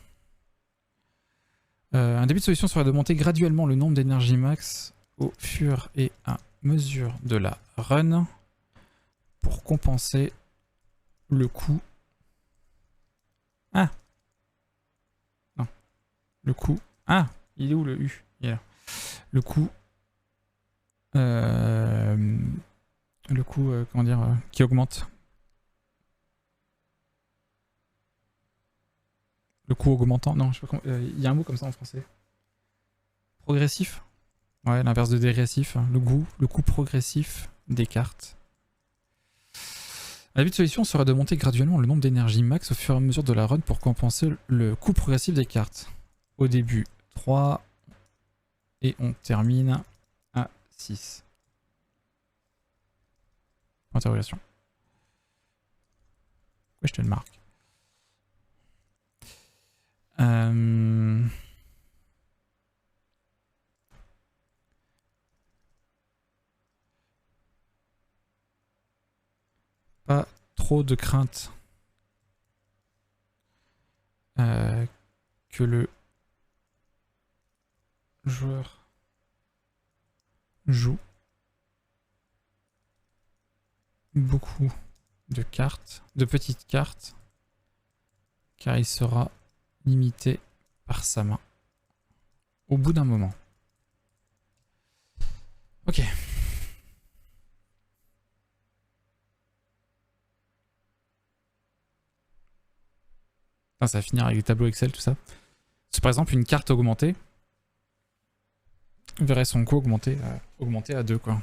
Un début de solution serait de monter graduellement le nombre d'énergie max au fur et à mesure de la run pour compenser le coût. Ah non. Le coût. Ah, il est où le U? Il est là. Le coût. Le coût, comment dire, qui augmente. Le coût augmentant. Non, je sais pas comment. Il y a un mot comme ça en français. Progressif. Ouais, l'inverse de dégressif. Le coût progressif des cartes. La but de solution serait de monter graduellement le nombre d'énergie max au fur et à mesure de la run pour compenser le coût progressif des cartes. Au début, 3. Et on termine à 6. Interrogation. Ouais, je te le marque. Pas trop de crainte que le joueur joue beaucoup de cartes, de petites cartes, car il sera limité par sa main au bout d'un moment. Ok. Enfin, ça va finir avec les tableaux Excel, tout ça. Si par exemple une carte augmentée verrait son coût augmenter à 2, quoi.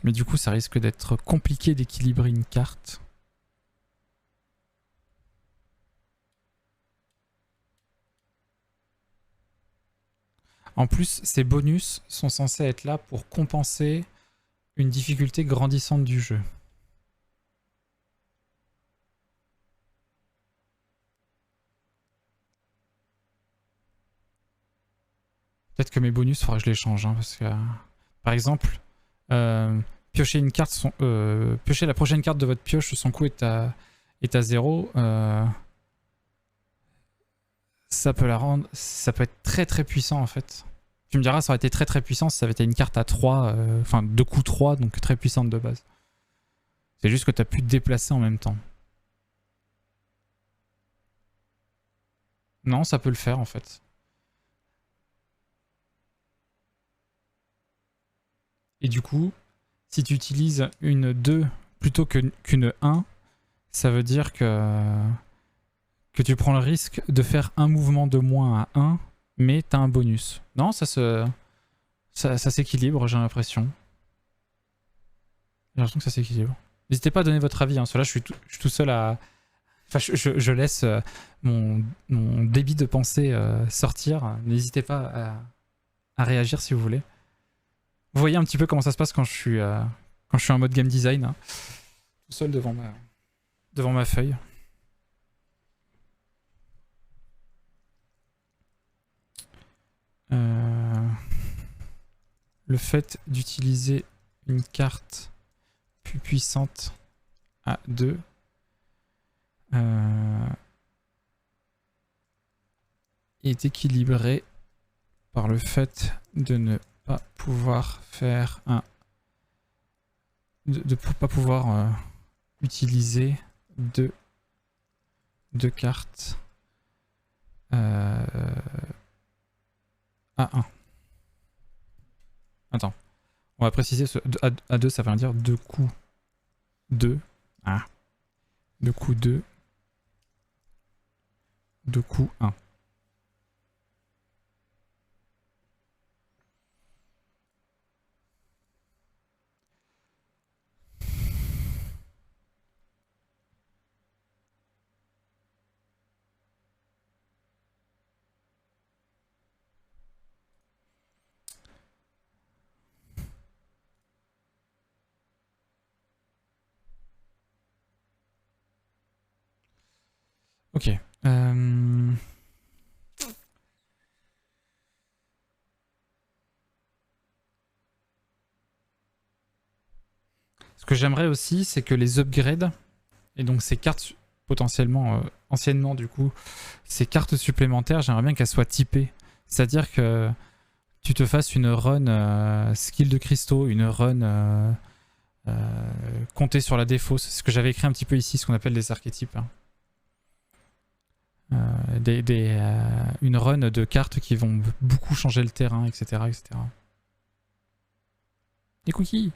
Mais du coup, ça risque d'être compliqué d'équilibrer une carte. En plus, ces bonus sont censés être là pour compenser une difficulté grandissante du jeu. Peut-être que mes bonus, il faudra que je les change. Hein, parce que, par exemple, piocher une carte, piocher la prochaine carte de votre pioche, son coût est à 0. Ça peut la rendre. Ça peut être très très puissant en fait. Tu me diras, ça aurait été très très puissant si ça avait été une carte à 3, enfin 2 coups 3, donc très puissante de base. C'est juste que tu as pu te déplacer en même temps. Non, ça peut le faire en fait. Et du coup, si tu utilises une 2 plutôt qu'une 1, ça veut dire que tu prends le risque de faire un mouvement de moins à 1, mais tu as un bonus. Non, ça s'équilibre, j'ai l'impression. J'ai l'impression que ça s'équilibre. N'hésitez pas à donner votre avis. Hein. Là, je suis tout seul à... Enfin, je laisse mon débit de pensée sortir. N'hésitez pas à réagir si vous voulez. Vous voyez un petit peu comment ça se passe quand je suis en mode game design. Hein. Tout seul devant ma feuille. Le fait d'utiliser une carte plus puissante à 2 est équilibré par le fait de ne pas pouvoir faire de pas pouvoir utiliser deux cartes à 1. Attends, on va préciser à 2, ça veut dire 2 coups 2. Ah. 2 coups 2. 2 coups 1. Ok. Ce que j'aimerais aussi, c'est que les upgrades, et donc ces cartes potentiellement, anciennement du coup, ces cartes supplémentaires, j'aimerais bien qu'elles soient typées. C'est-à-dire que tu te fasses une run skill de cristaux, une run comptée sur la défausse. C'est ce que j'avais écrit un petit peu ici, ce qu'on appelle des archétypes. Hein. Une run de cartes qui vont beaucoup changer le terrain, etc. etc. Des cookies.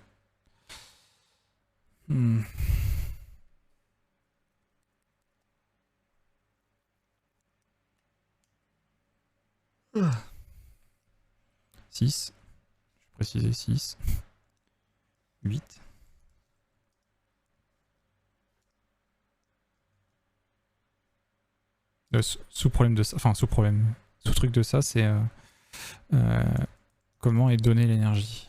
6. Je vais préciser 6. 8. Sous-problème de ça, enfin sous-problème, sous-truc de ça, c'est comment est donnée l'énergie.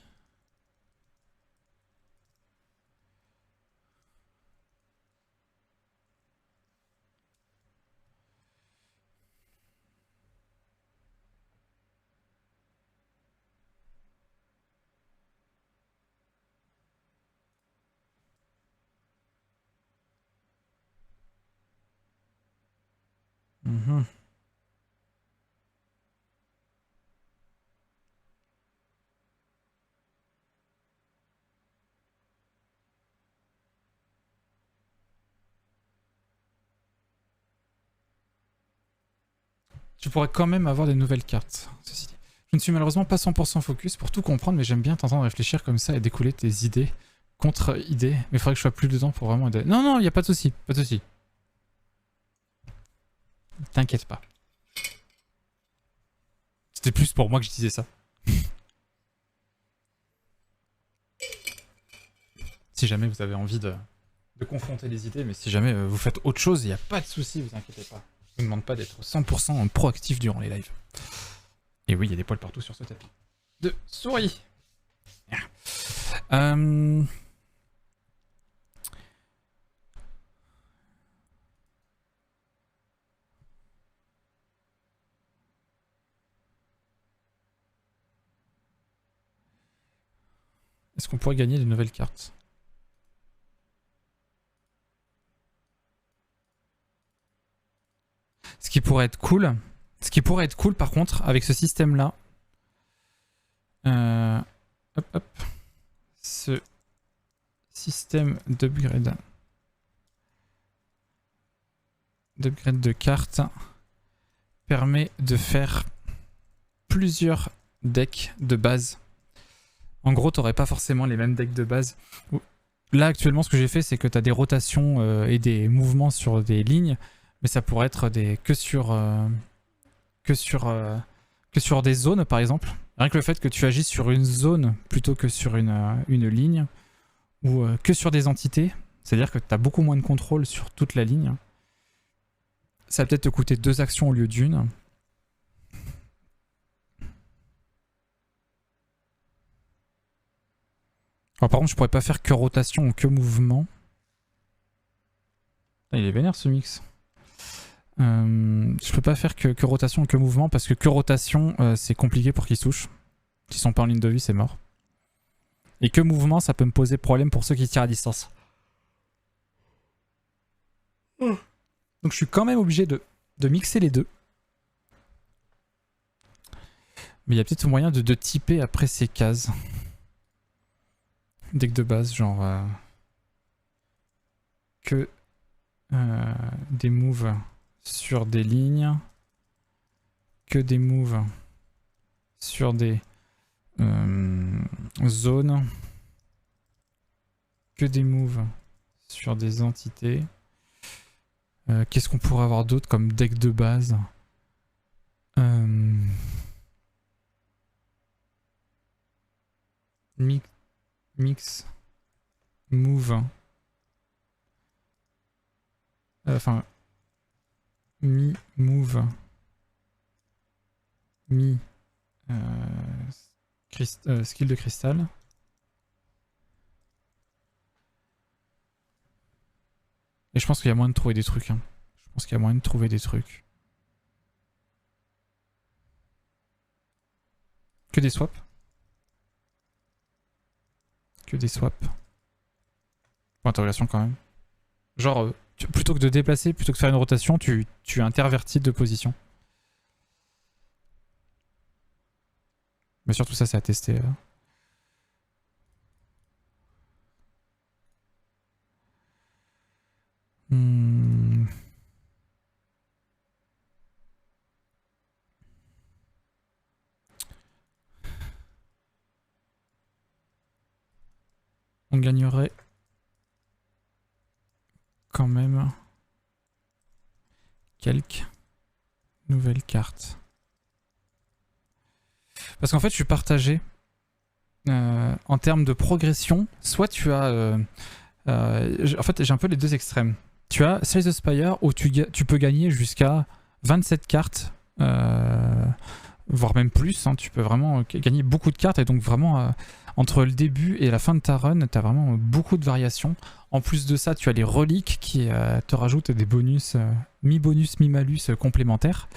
Tu pourrais quand même avoir des nouvelles cartes, ceci dit. Je ne suis malheureusement pas 100% focus pour tout comprendre, mais j'aime bien t'entendre réfléchir comme ça et découler tes idées contre idées. Mais il faudrait que je sois plus dedans pour vraiment aider. Non, non, il n'y a pas de souci, pas de souci. T'inquiète pas. C'était plus pour moi que je disais ça. Si jamais vous avez envie de confronter les idées, mais si jamais vous faites autre chose, il n'y a pas de souci, vous inquiétez pas. Je ne vous demande pas d'être 100% proactif durant les lives. Et oui, il y a des poils partout sur ce tapis. De souris. Est-ce qu'on pourrait gagner de nouvelles cartes? Ce qui pourrait être cool par contre avec ce système là, ce système d'upgrade de cartes permet de faire plusieurs decks de base. En gros, t'aurais pas forcément les mêmes decks de base. Là, actuellement, ce que j'ai fait, c'est que t'as des rotations et des mouvements sur des lignes, mais ça pourrait être que sur des zones, par exemple. Rien que le fait que tu agisses sur une zone plutôt que sur une ligne, ou que sur des entités, c'est-à-dire que t'as beaucoup moins de contrôle sur toute la ligne. Ça va peut-être te coûter 2 actions au lieu d'une. Alors, par contre, je pourrais pas faire que rotation ou que mouvement. Il est vénère ce mix. Je peux pas faire que rotation ou que mouvement parce que rotation, c'est compliqué pour qu'ils se touchent. S'ils sont pas en ligne de vie, c'est mort. Et que mouvement, ça peut me poser problème pour ceux qui tirent à distance. Donc je suis quand même obligé de mixer les deux. Mais il y a peut-être moyen de typer après ces cases. Deck de base, genre que des moves sur des lignes, que des moves sur des zones, que des moves sur des entités. Qu'est-ce qu'on pourrait avoir d'autre comme deck de base? Mix, move, enfin, move, skill de cristal. Et je pense qu'il y a moyen de trouver des trucs. Hein. Je pense qu'il y a moyen de trouver des trucs. Que des swaps. Que des swaps. Point d'interrogation quand même. Genre, plutôt que de déplacer, plutôt que de faire une rotation, tu intervertis de position. Mais surtout ça, c'est à tester. On gagnerait quand même quelques nouvelles cartes. Parce qu'en fait, je suis partagé en termes de progression. Soit tu as... en fait, j'ai un peu les deux extrêmes. Tu as Slay the Spire où tu peux gagner jusqu'à 27 cartes, voire même plus. Hein, tu peux vraiment gagner beaucoup de cartes et donc vraiment... entre le début et la fin de ta run, tu as vraiment beaucoup de variations. En plus de ça, tu as les reliques qui te rajoutent des bonus, mi-bonus, mi-malus complémentaires.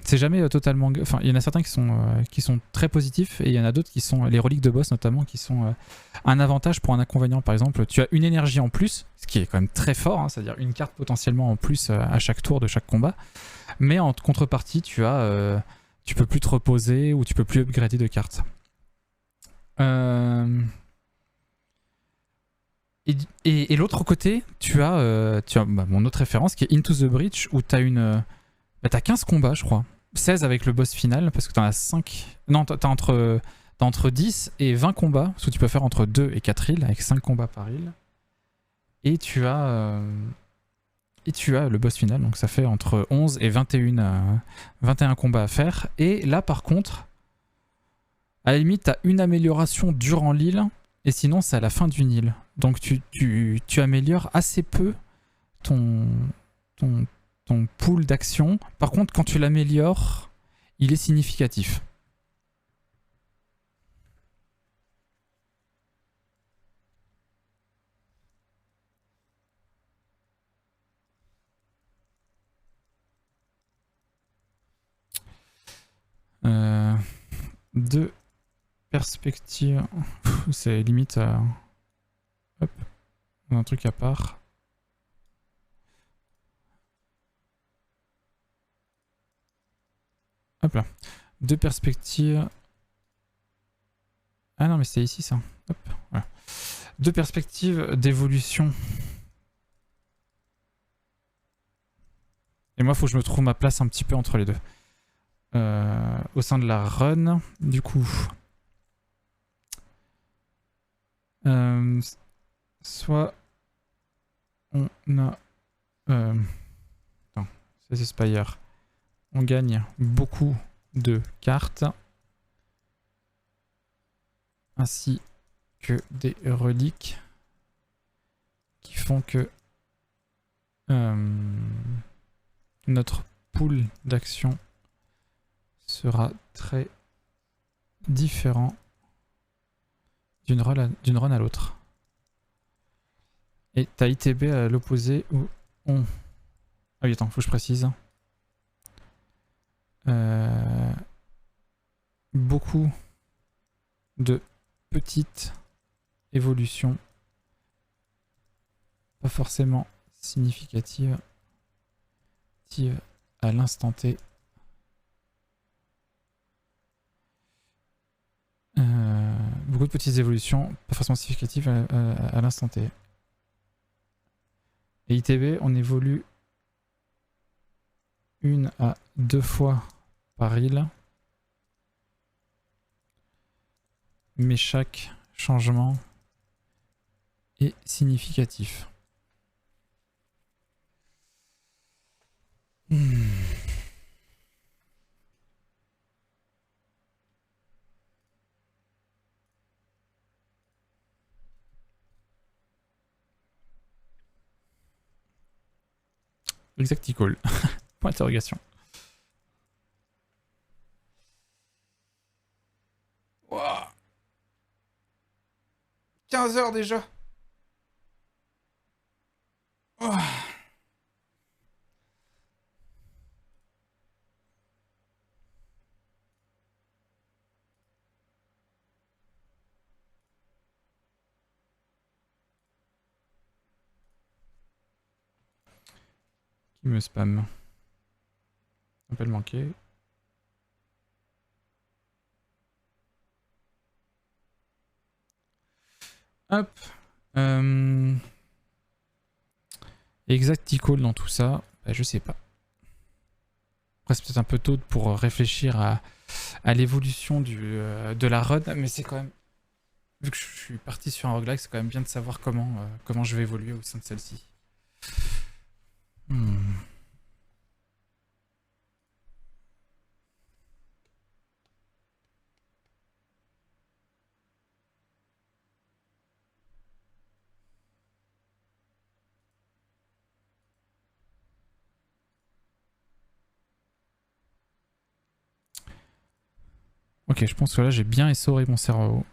C'est jamais totalement... Enfin, il y en a certains qui sont très positifs et il y en a d'autres qui sont... Les reliques de boss notamment, qui sont un avantage pour un inconvénient. Par exemple, tu as une énergie en plus, ce qui est quand même très fort, hein, c'est-à-dire une carte potentiellement en plus à chaque tour de chaque combat. Mais en contrepartie, tu peux plus te reposer ou tu peux plus upgrader de cartes. Et l'autre côté, tu as mon autre référence qui est Into the Breach où tu as t'as 15 combats, je crois. 16 avec le boss final, parce que t'en as 5. Non, t'as entre 10 et 20 combats, parce que tu peux faire entre 2 et 4 îles, avec 5 combats par île. Et tu as le boss final, donc ça fait entre 11 et 21 combats à faire. Et là, par contre, à la limite, t'as une amélioration durant l'île et sinon c'est à la fin d'une île. Donc tu améliores assez peu ton, ton pool d'action. Par contre, quand tu l'améliores, il est significatif. Deux perspectives. C'est limite hop, un truc à part. Hop là. Deux perspectives. Ah non, mais c'est ici ça. Hop, voilà. Deux perspectives d'évolution. Et moi, il faut que je me trouve ma place un petit peu entre les deux. Au sein de la run, du coup. Soit on a... Attends, c'est Spire. On gagne beaucoup de cartes. Ainsi que des reliques qui font que notre pool d'action sera très différent d'une run à l'autre. Et t'as ITB à l'opposé où on... Ah oui, attends, faut que je précise. Beaucoup de petites évolutions, pas forcément significatives, à l'instant T. Beaucoup de petites évolutions, pas forcément significatives à l'instant T. Et ITB, on évolue 1 à 2 fois par île. Mais chaque changement est significatif. Exactical. Point d'interrogation. Wow. 15 heures déjà. Oh. Qui me spam. Appel manqué. Hop. Exactical dans tout ça, bah, je sais pas. Après, c'est peut-être un peu tôt pour réfléchir à l'évolution de la run, mais c'est quand même... Vu que je suis parti sur un roguelike, c'est quand même bien de savoir comment je vais évoluer au sein de celle-ci. Ok, je pense que là j'ai bien essoré mon cerveau.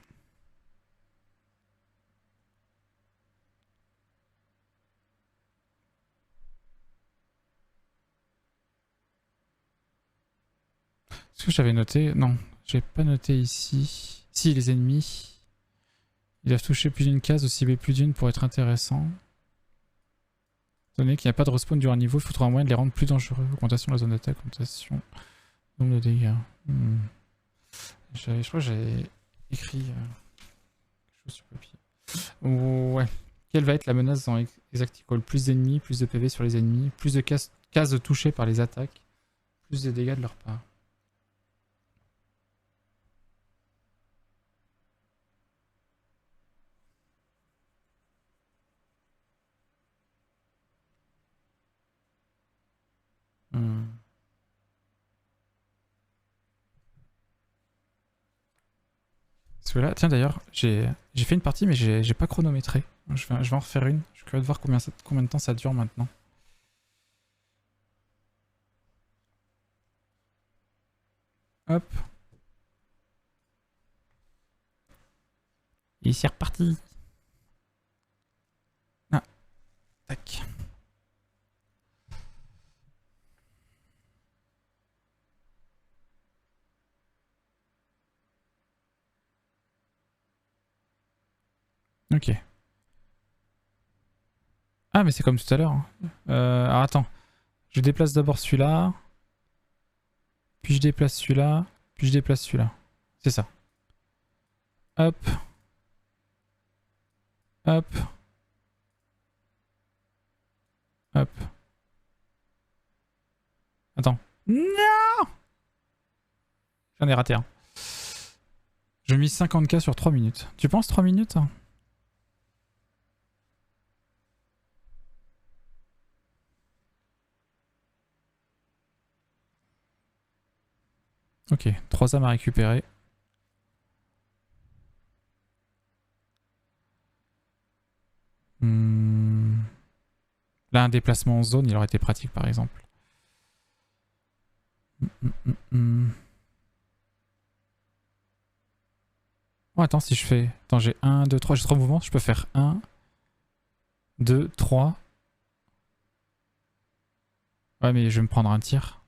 Est-ce que j'avais noté? Non, j'ai pas noté ici. Si, les ennemis. Ils doivent toucher plus d'une case, aussi cibler plus d'une pour être intéressant. Étant donné qu'il n'y a pas de respawn durant un niveau, il faut trouver un moyen de les rendre plus dangereux. Augmentation de la zone d'attaque, augmentation nombre de dégâts. Je crois que j'ai écrit quelque chose sur papier. Ouais. Quelle va être la menace dans Exactical? Plus d'ennemis, plus de PV sur les ennemis, plus de cases touchées par les attaques, plus de dégâts de leur part. que là, tiens d'ailleurs, j'ai fait une partie mais j'ai pas chronométré. Je vais en refaire une. Je suis curieux de voir combien de temps ça dure maintenant. Hop. Et c'est reparti. Ah, tac. Ok. Ah mais c'est comme tout à l'heure. Hein. Alors attends. Je déplace d'abord celui-là. Puis je déplace celui-là. Puis je déplace celui-là. C'est ça. Hop. Hop. Hop. Attends. Non! J'en ai raté un. Je mise 50k sur 3 minutes. Tu penses 3 minutes? Ok, 3 âmes à récupérer. Là, un déplacement en zone, il aurait été pratique par exemple. Oh, attends, si je fais. Attends, j'ai 1, 2, 3, j'ai 3 mouvements. Je peux faire 1, 2, 3. Ouais, mais je vais me prendre un tir.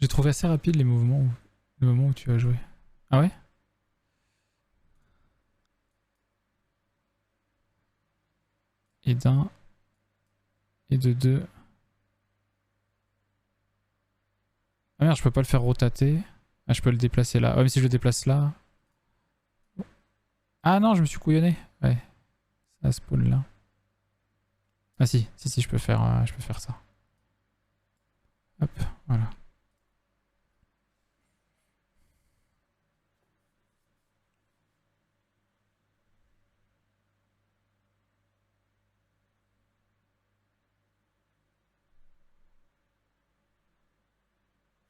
J'ai trouvé assez rapide les mouvements, le moment où tu as joué. Ah ouais? Et d'un. Et de deux. Ah merde, je peux pas le faire rotater. Ah, je peux le déplacer là. Ouais, mais si je le déplace là. Ah non, je me suis couillonné. Ouais, ça spawn là. Ah si, si, je peux faire ça. Hop, voilà.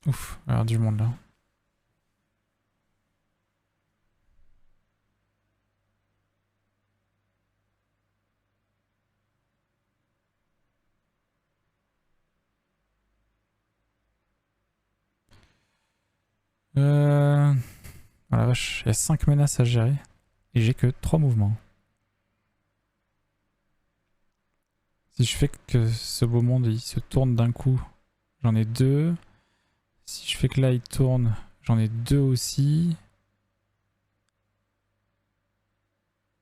Ouf, alors du monde là. Oh la vache, il y a 5 menaces à gérer. Et j'ai que 3 mouvements. Si je fais que ce beau monde il se tourne d'un coup, j'en ai 2. Si je fais que là il tourne, j'en ai 2 aussi.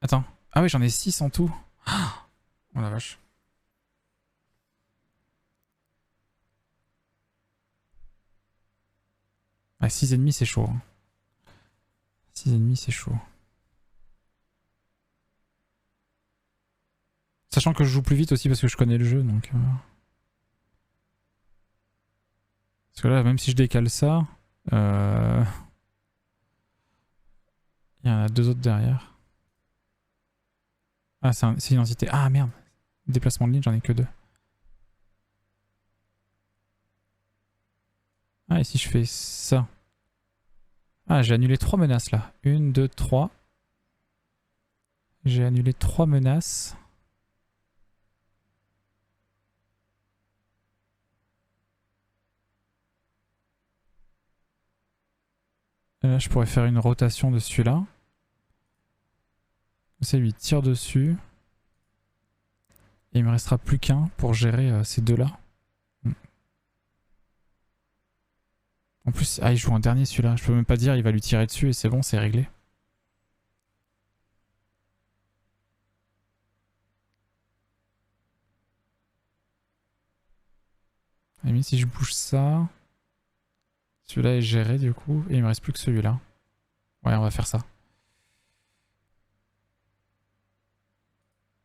Attends. Ah oui, j'en ai 6 en tout. Oh la vache. Ah, 6 ennemis c'est chaud. 6 ennemis c'est chaud. Sachant que je joue plus vite aussi parce que je connais le jeu donc... Parce que là, même si je décale ça... Il y en a 2 autres derrière. Ah, c'est une entité. Ah merde. Déplacement de ligne, j'en ai que 2. Ah, et si je fais ça? Ah, j'ai annulé 3 menaces là. 1, 2, 3. J'ai annulé 3 menaces. Je pourrais faire une rotation de celui-là. Ça lui tire dessus. Et il me restera plus qu'un pour gérer ces deux-là. En plus, ah, il joue en dernier celui-là. Je peux même pas dire, il va lui tirer dessus et c'est bon, c'est réglé. Et si je bouge ça, celui-là est géré du coup, et il me reste plus que celui-là. Ouais, on va faire ça.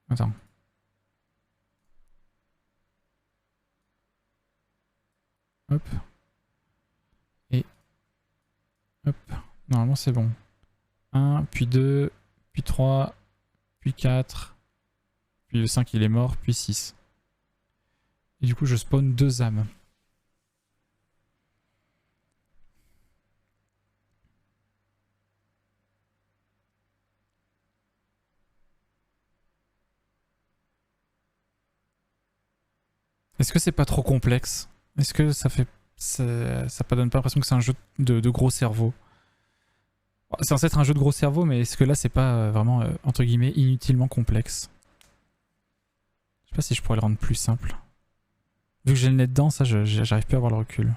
Attends. Hop. Et... Hop. Normalement c'est bon. 1, puis 2, puis 3, puis 4, puis le 5 il est mort, puis 6. Et du coup je spawn 2 âmes. Est-ce que c'est pas trop complexe? Est-ce que ça fait... ça donne pas l'impression que c'est un jeu de gros cerveau? C'est censé être un jeu de gros cerveau, mais est-ce que là c'est pas vraiment, entre guillemets, inutilement complexe? Je sais pas si je pourrais le rendre plus simple. Vu que j'ai le nez dedans, ça j'arrive plus à avoir le recul.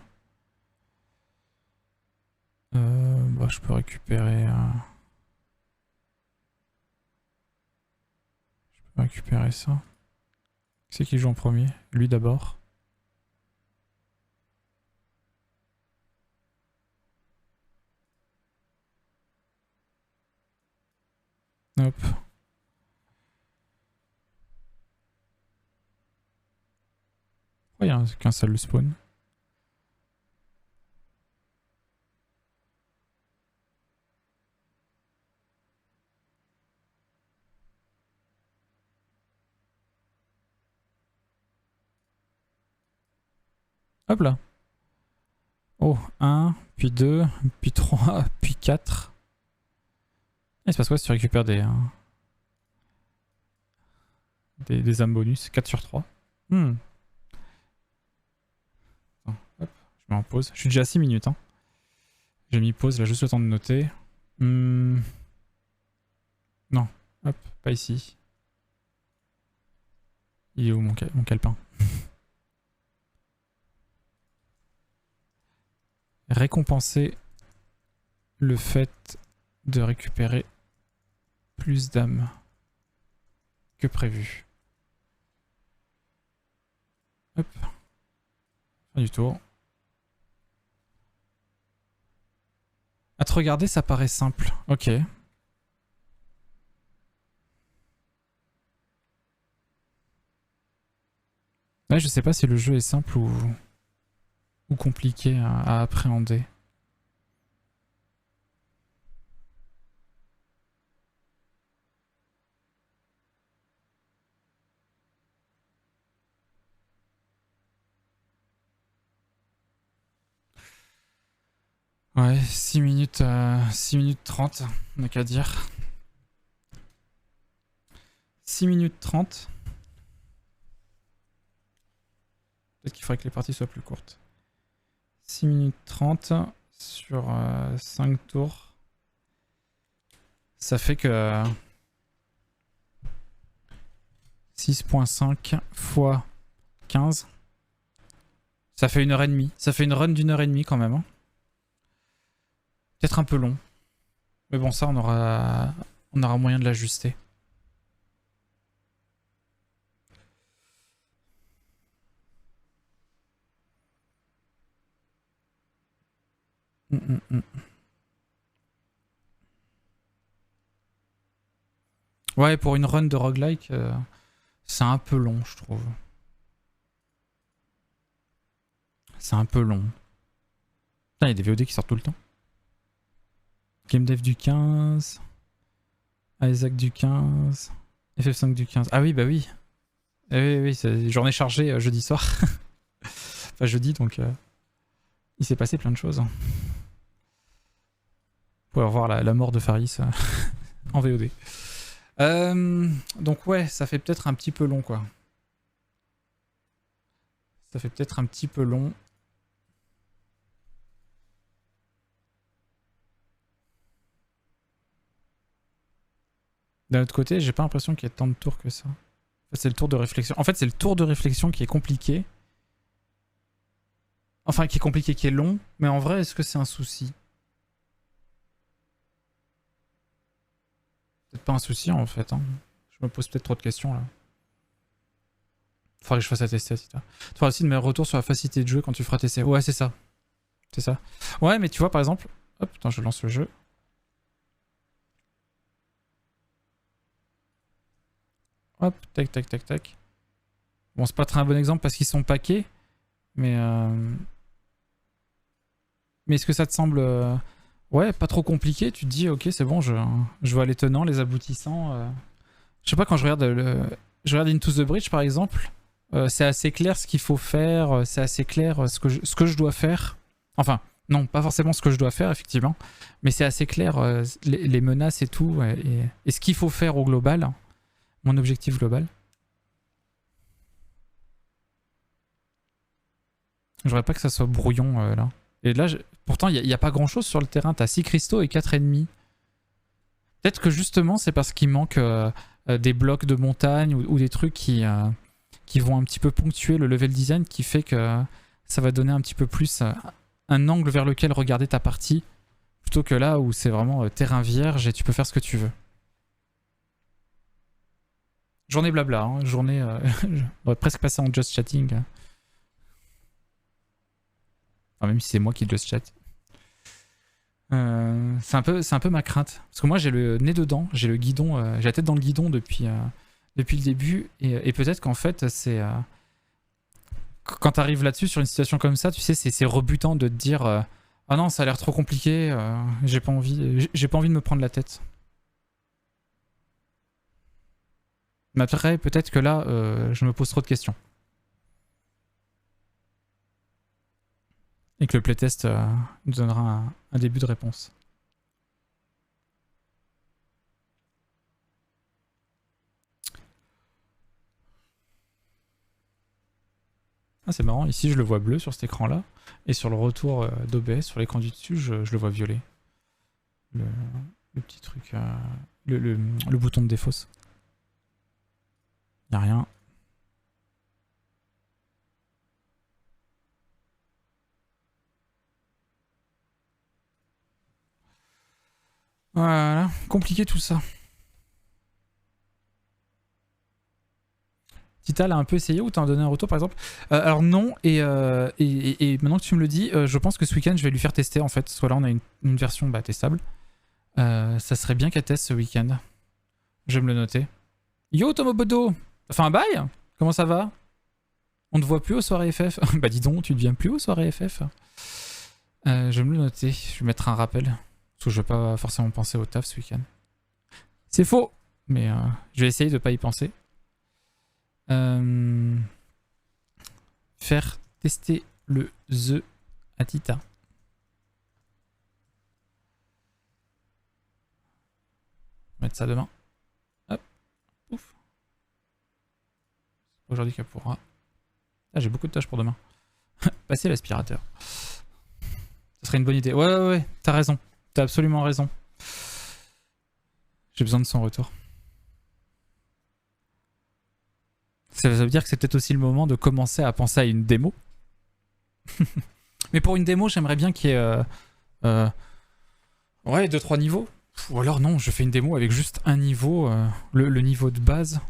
Bah, je peux récupérer... Je peux récupérer ça. Qui c'est qui joue en premier? Lui d'abord. Hop. Pourquoi il y a qu'un seul spawn? Hop là. Oh, 1, puis 2, puis 3, puis 4. Il se passe quoi si tu récupères des âmes bonus? 4 sur 3. Attends, hop, je mets en pause. Je suis déjà à 6 minutes. Hein. J'ai mis pause, là, juste le temps de noter. Non, hop, pas ici. Il est où mon calepin? Récompenser le fait de récupérer plus d'âmes que prévu. Hop. Fin du tour. À te regarder, ça paraît simple. Ok. Ouais, je sais pas si le jeu est simple ou compliqué à appréhender. Ouais, 6 minutes, 6 minutes 30, on n'a qu'à dire. 6 minutes 30. Peut-être qu'il faudrait que les parties soient plus courtes. 6 minutes 30 sur 5 tours. Ça fait que 6.5 fois 15. Ça fait 1h30. Ça fait une run d'1h30 quand même. Hein. Peut-être un peu long. Mais bon, ça, on aura moyen de l'ajuster. Ouais, pour une run de roguelike, c'est un peu long, je trouve. C'est un peu long. Putain, il y a des VOD qui sortent tout le temps. Game Dev du 15. Isaac du 15. FF5 du 15. Ah oui, bah oui. Oui, oui, c'est journée chargée jeudi soir. Enfin, jeudi, donc il s'est passé plein de choses. Vous pouvez revoir la mort de Faris en VOD. Donc ouais, ça fait peut-être un petit peu long, quoi. Ça fait peut-être un petit peu long. D'un autre côté, j'ai pas l'impression qu'il y ait tant de tours que ça. En fait, c'est le tour de réflexion. En fait, c'est le tour de réflexion qui est compliqué. Enfin, qui est compliqué, qui est long. Mais en vrai, est-ce que c'est un souci? Peut-être pas un souci, en fait. Hein. Je me pose peut-être trop de questions, là. Faudrait que je fasse la tester, etc. Tu feras aussi de meilleurs retours sur la facilité de jeu quand tu feras tester. Ouais, c'est ça. C'est ça. Ouais, mais tu vois, par exemple... Hop, attends, je lance le jeu. Hop, tac, tac, tac, tac. Bon, c'est pas très un bon exemple parce qu'ils sont paquets. Mais est-ce que ça te semble Ouais, pas trop compliqué, tu te dis ok c'est bon, je vois les tenants, les aboutissants. Je sais pas, quand je regarde Into the Breach par exemple, c'est assez clair ce qu'il faut faire, c'est assez clair ce que je dois faire. Enfin, non, pas forcément ce que je dois faire effectivement, mais c'est assez clair les menaces et tout, et ce qu'il faut faire au global, mon objectif global. Je voudrais pas que ça soit brouillon là. Et là, pourtant, il n'y a pas grand chose sur le terrain. T'as 6 cristaux et 4 ennemis. Peut-être que justement, c'est parce qu'il manque des blocs de montagne ou des trucs qui vont un petit peu ponctuer le level design, qui fait que ça va donner un petit peu plus un angle vers lequel regarder ta partie, plutôt que là où c'est vraiment terrain vierge et tu peux faire ce que tu veux. Journée blabla, hein, journée... on va presque passer en just chatting. Enfin, même si c'est moi qui just chat. C'est un peu ma crainte. Parce que moi j'ai le nez dedans, j'ai le guidon, j'ai la tête dans le guidon depuis le début. Et peut-être qu'en fait c'est... quand t'arrives là-dessus sur une situation comme ça, tu sais, c'est rebutant de te dire ah non, ça a l'air trop compliqué, j'ai pas envie de me prendre la tête. Mais après, peut-être que là, je me pose trop de questions. Et que le playtest nous donnera un début de réponse. Ah, c'est marrant, ici je le vois bleu sur cet écran là, et sur le retour d'OBS, sur l'écran du dessus, je le vois violet. Le petit truc, le bouton de défausse. Y'a rien. Voilà, compliqué tout ça. Tita l'a un peu essayé ou t'as donné un retour par exemple? Alors non, et maintenant que tu me le dis, je pense que ce week-end je vais lui faire tester en fait. Soit là on a une version testable. Ça serait bien qu'elle teste ce week-end. Je vais me le noter. Yo Tomobodo! Enfin un bail? Comment ça va? On te voit plus aux soirées FF? Bah dis donc, tu ne viens plus aux soirées FF? Je vais me le noter, je vais mettre un rappel. Parce que je vais pas forcément penser au taf ce week-end. C'est faux! Mais je vais essayer de pas y penser. Faire tester le The à Tita. Mettre ça demain. Hop. Ouf. Aujourd'hui qu'elle pourra. Ah, j'ai beaucoup de tâches pour demain. Passer l'aspirateur. Ça serait une bonne idée. Ouais, t'as raison. T'as absolument raison. J'ai besoin de son retour. Ça veut dire que c'est peut-être aussi le moment de commencer à penser à une démo. Mais pour une démo, j'aimerais bien qu'il y ait... ouais, 2-3 niveaux. Ou alors non, je fais une démo avec juste un niveau, le niveau de base.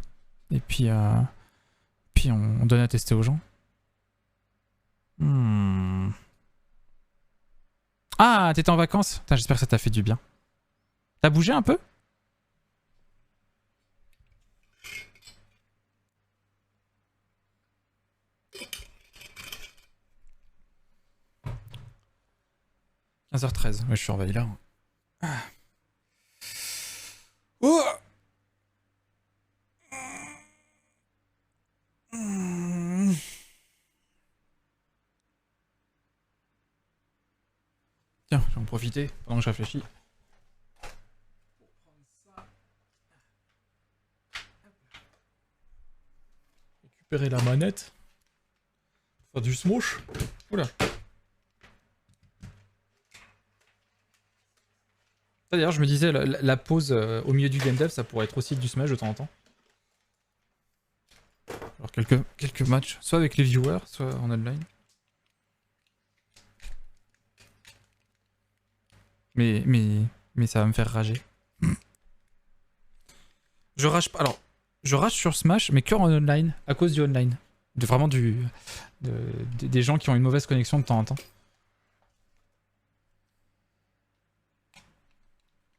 Et puis on donne à tester aux gens. Ah, t'étais en vacances? J'espère que ça t'a fait du bien. T'as bougé un peu? – 15h13, ouais, je suis en veille là. Ah. Oh, tiens, je vais en profiter pendant que je réfléchis. Récupérer la manette. Faire du smosh. Oula. D'ailleurs, je me disais, la pause au milieu du game dev, ça pourrait être aussi du smash de temps en temps. Alors quelques matchs, soit avec les viewers, soit en online. Mais ça va me faire rager. Je rage pas. Alors, je rage sur Smash, mais que en online, à cause du online. Vraiment des gens qui ont une mauvaise connexion de temps en temps.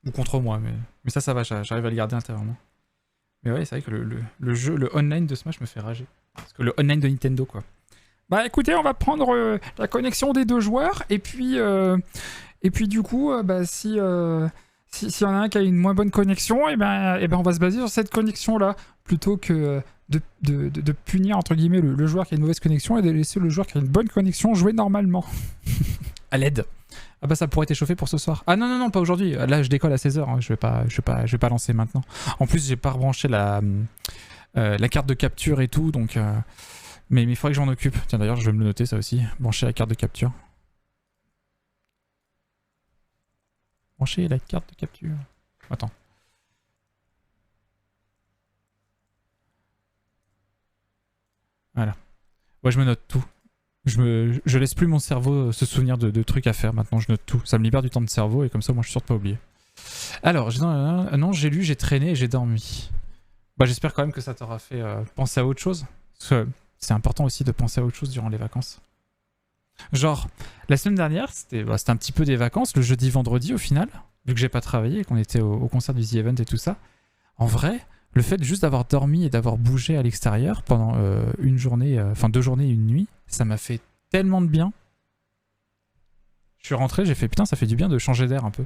Ou contre moi, mais ça va, j'arrive à le garder intérieurement. Mais ouais, c'est vrai que le online de Smash me fait rager. Parce que le online de Nintendo, quoi. Bah écoutez, on va prendre la connexion des deux joueurs, et puis Et puis du coup, s'il y en a un qui a une moins bonne connexion, et ben on va se baser sur cette connexion-là, plutôt que de punir entre guillemets le joueur qui a une mauvaise connexion et de laisser le joueur qui a une bonne connexion jouer normalement. À l'aide. Ah bah ça pourrait t'échauffer pour ce soir. Ah non, non, non, pas aujourd'hui. Là, je décolle à 16h. Hein. Je vais pas lancer maintenant. En plus, j'ai pas rebranché la carte de capture et tout, donc... Mais il faudrait que je m'en occupe. Tiens, d'ailleurs, je vais me le noter, ça aussi. Brancher la carte de capture. Brancher la carte de capture. Attends. Voilà. Ouais, je me note tout. Je laisse plus mon cerveau se souvenir de trucs à faire. Maintenant, je note tout. Ça me libère du temps de cerveau et comme ça, moi, je suis sûr de pas oublier. Alors, non, j'ai lu, j'ai traîné et j'ai dormi. Bah, j'espère quand même que ça t'aura fait penser à autre chose. Parce que c'est important aussi de penser à autre chose durant les vacances. Genre, la semaine dernière, c'était un petit peu des vacances, le jeudi, vendredi au final, vu que j'ai pas travaillé et qu'on était au concert du The Event et tout ça. En vrai, le fait juste d'avoir dormi et d'avoir bougé à l'extérieur pendant une journée, enfin 2 journées et une nuit, ça m'a fait tellement de bien. Je suis rentré, j'ai fait putain, ça fait du bien de changer d'air un peu.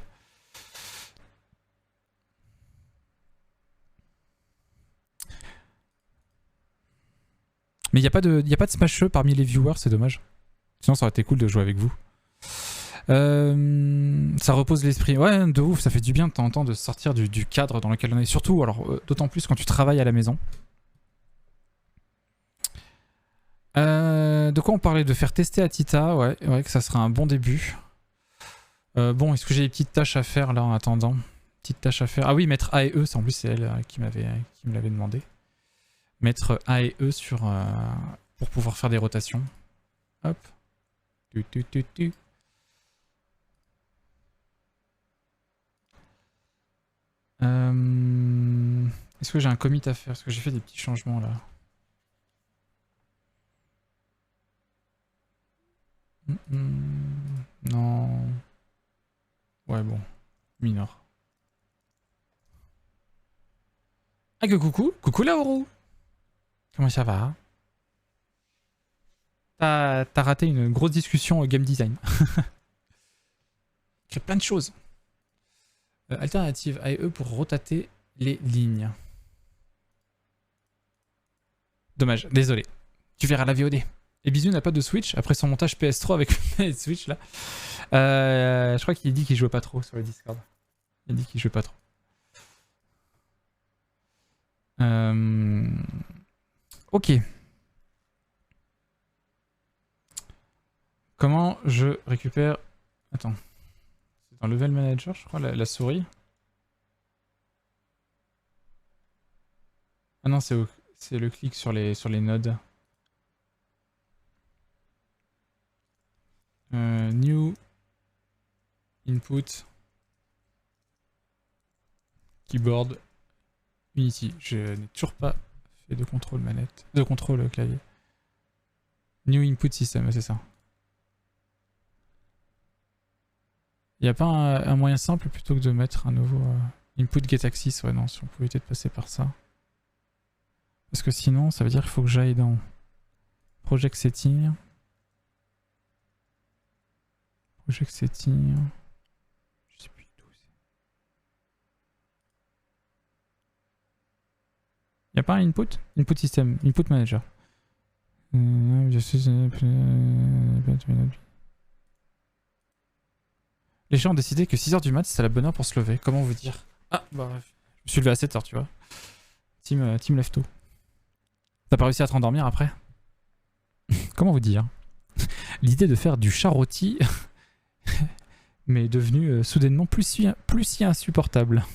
Mais il n'y a pas de smasheux parmi les viewers, c'est dommage. Sinon, ça aurait été cool de jouer avec vous. Ça repose l'esprit. Ouais, de ouf, ça fait du bien de temps en temps de sortir du cadre dans lequel on est. Surtout, alors, d'autant plus quand tu travailles à la maison. De quoi on parlait? De faire tester à Tita, ouais, que ça serait un bon début. Bon, est-ce que j'ai des petites tâches à faire là en attendant? Petites tâches à faire. Ah oui, mettre A et E, en plus c'est elle qui me l'avait demandé. Mettre A et E sur pour pouvoir faire des rotations. Hop. Tu. Est-ce que j'ai un commit à faire? Est-ce que j'ai fait des petits changements là? Non. Ouais, bon. Minor. Ah que coucou. Coucou Laoru. Comment ça va? T'as raté une grosse discussion au game design. Il y a plein de choses. Alternative AE pour rotater les lignes. Dommage, désolé. Tu verras la VOD. Et Bisou n'a pas de Switch après son montage PS3 avec le Switch là. Je crois qu'il dit qu'il jouait pas trop sur le Discord. Il dit qu'il jouait pas trop. Ok. Comment je récupère... Attends. C'est dans Level Manager, je crois, la souris. Ah non, c'est le clic sur les nodes. New Input Keyboard Unity. Je n'ai toujours pas fait de contrôle manette. De contrôle clavier. New Input System, c'est ça. Il n'y a pas un moyen simple plutôt que de mettre un nouveau Input Get Access? Ouais, non, si on pouvait peut-être passer par ça. Parce que sinon, ça veut dire qu'il faut que j'aille dans Project Setting. Project Setting. Je sais plus d'où c'est. Il n'y a pas un Input? Input System, Input Manager. Les gens ont décidé que 6h du mat, c'était la bonne heure pour se lever. Comment vous dire? Ah, bah, je me suis levé à 7h, tu vois. Team lève tôt. T'as pas réussi à te rendormir après? Comment vous dire? L'idée de faire du chat rôti mais est devenue soudainement plus si insupportable.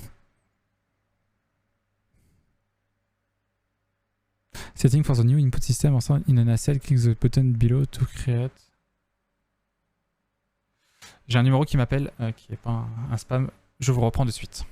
Setting for the new input system in a nacelle, click the button below to create. J'ai un numéro qui m'appelle, qui est pas un spam. Je vous reprends de suite.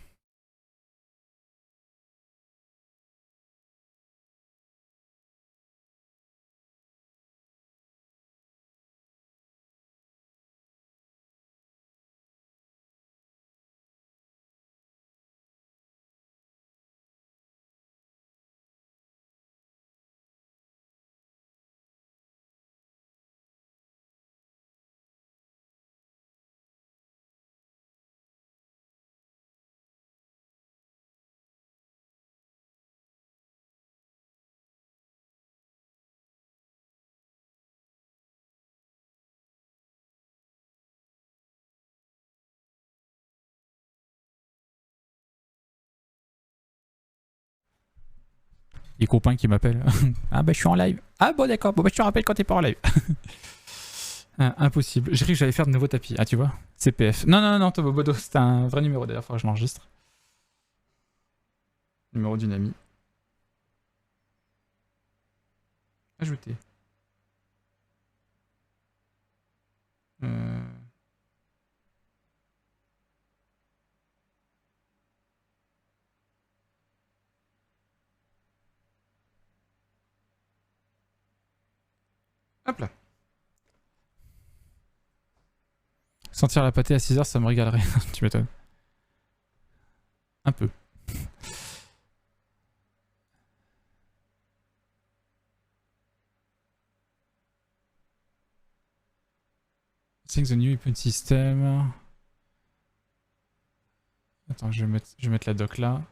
Les copains qui m'appellent. Ah bah je suis en live. Ah bon d'accord, bon bah je te rappelle quand t'es pas en live. Impossible. J'ai cru que j'allais faire de nouveaux tapis. Ah tu vois, CPF. Non, non, non, Tobobodo, c'est un vrai numéro d'ailleurs, faudra que je l'enregistre. Numéro d'une amie. Ajouter. Hop là. Sentir la pâtée à 6h, ça me régalerait. Tu m'étonnes. Un peu. Think the new input system. Attends, je vais mettre la doc là.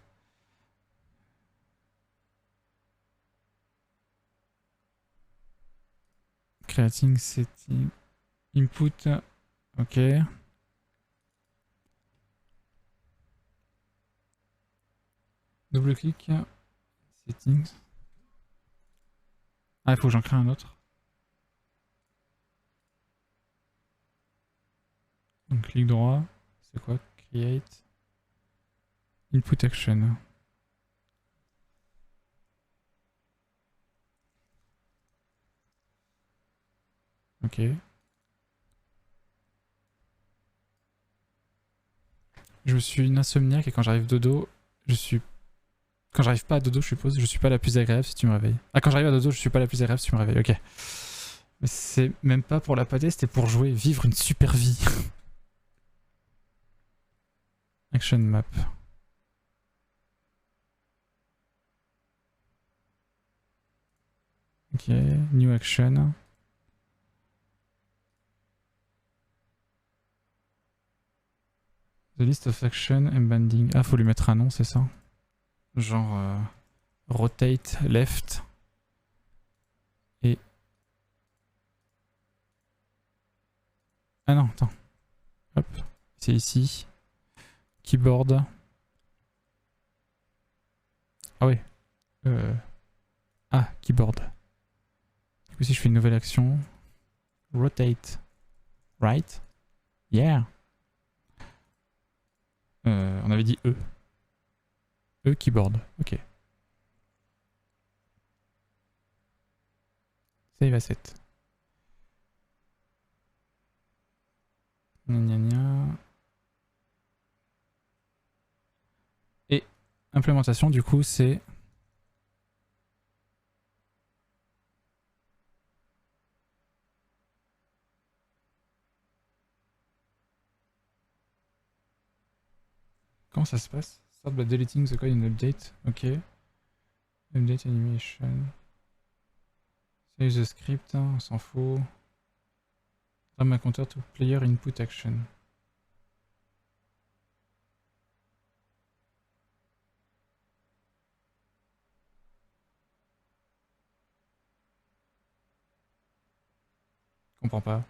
Creating setting. Input. Ok. Double-clic. Settings. Ah, il faut que j'en crée un autre. Donc, clic droit. C'est quoi? Create. Input action. Ok. Je suis une insomniaque et quand j'arrive dodo, je suis... Quand j'arrive pas à dodo, je suppose, je suis pas la plus agréable si tu me réveilles. Ah, quand j'arrive à dodo, je suis pas la plus agréable si tu me réveilles, ok. Mais c'est même pas pour la pâtée, c'était pour jouer, vivre une super vie. Action map. Ok, new action. The list of action embedding. Ah, faut lui mettre un nom, c'est ça? Genre rotate left. Et... Ah non, attends. Hop, c'est ici. Keyboard. Ah ouais. Ah, keyboard. Du coup, si je fais une nouvelle action. Rotate. Right. Yeah. On avait dit E. E keyboard. Ok. Save asset. Gna gna gna. Et implémentation, du coup, c'est... Comment ça se passe? Start by deleting the code in update. Ok. Update animation. Save the script, hein, on s'en fout. Ram counter to player input action. Comprends pas.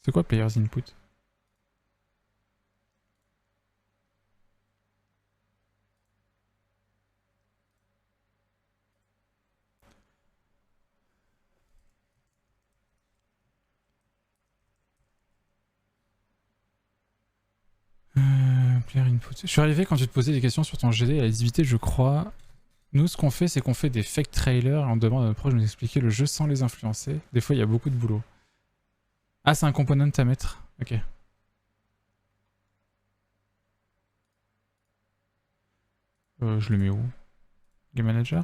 C'est quoi player's input? Player input. Je suis arrivé quand tu te posais des questions sur ton GD à la lisibilité, je crois. Nous, ce qu'on fait, c'est qu'on fait des fake trailers et on demande à notre proche de nous expliquer le jeu sans les influencer. Des fois, il y a beaucoup de boulot. Ah, c'est un component à mettre. Ok. Je le mets où? Game Manager?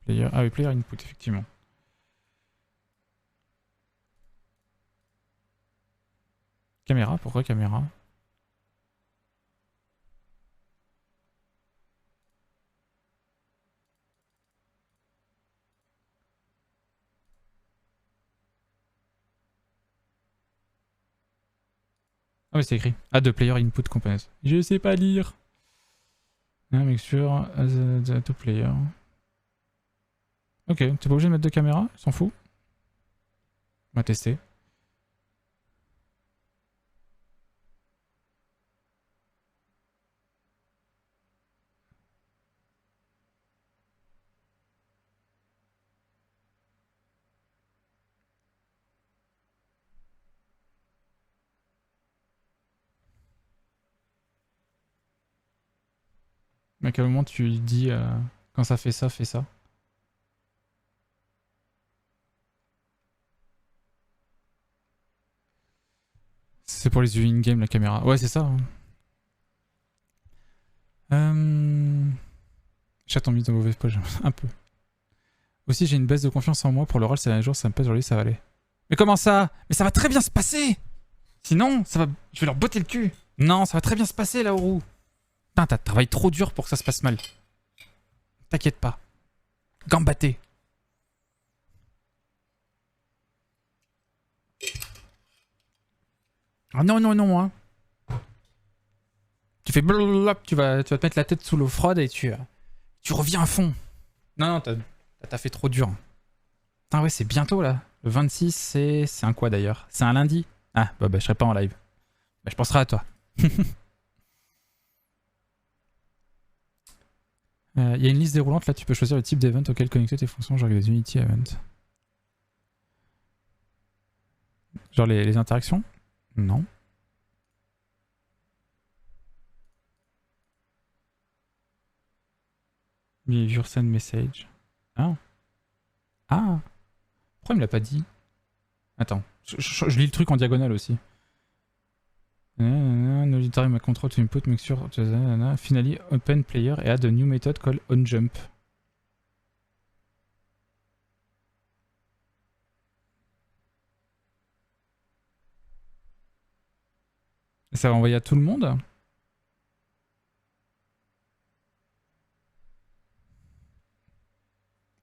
Player. Ah oui, Player Input, effectivement. Caméra, pourquoi caméra? Ah oui, c'est écrit. Ah, de Player Input Component. Je sais pas lire. Make sure as the to player. Ok, t'es pas obligé de mettre de caméra? S'en fout. On va tester. À quel moment tu dis quand ça fait ça, fais ça? C'est pour les yeux in-game la caméra. Ouais, c'est ça. J'attends mise de mauvaise poche, un peu. Aussi, j'ai une baisse de confiance en moi. Pour le rôle, c'est un jour, ça me pèse aujourd'hui, ça va aller. Mais comment ça? Mais ça va très bien se passer! Sinon, ça va... je vais leur botter le cul. Non, ça va très bien se passer, là, Oru. Putain, t'as travaillé trop dur pour que ça se passe mal. T'inquiète pas. Gambaté. Ah non, non, non, hein. Tu fais blablabla, tu vas te mettre la tête sous l'eau froide et tu reviens à fond. Non, non, t'as fait trop dur. Putain, ouais, c'est bientôt, là. Le 26, c'est un quoi, d'ailleurs? C'est un lundi? Ah, bah, je serai pas en live. Bah, je penserai à toi. Il y a une liste déroulante, là, tu peux choisir le type d'event auquel connecter tes fonctions, genre les Unity Events. Genre les interactions? Non. Behavior send message. Ah. Ah. Pourquoi il me l'a pas dit? Attends, je lis le truc en diagonale aussi. No time my control to input, make sure finally open player et add a new method called onJump. Ça va envoyer à tout le monde?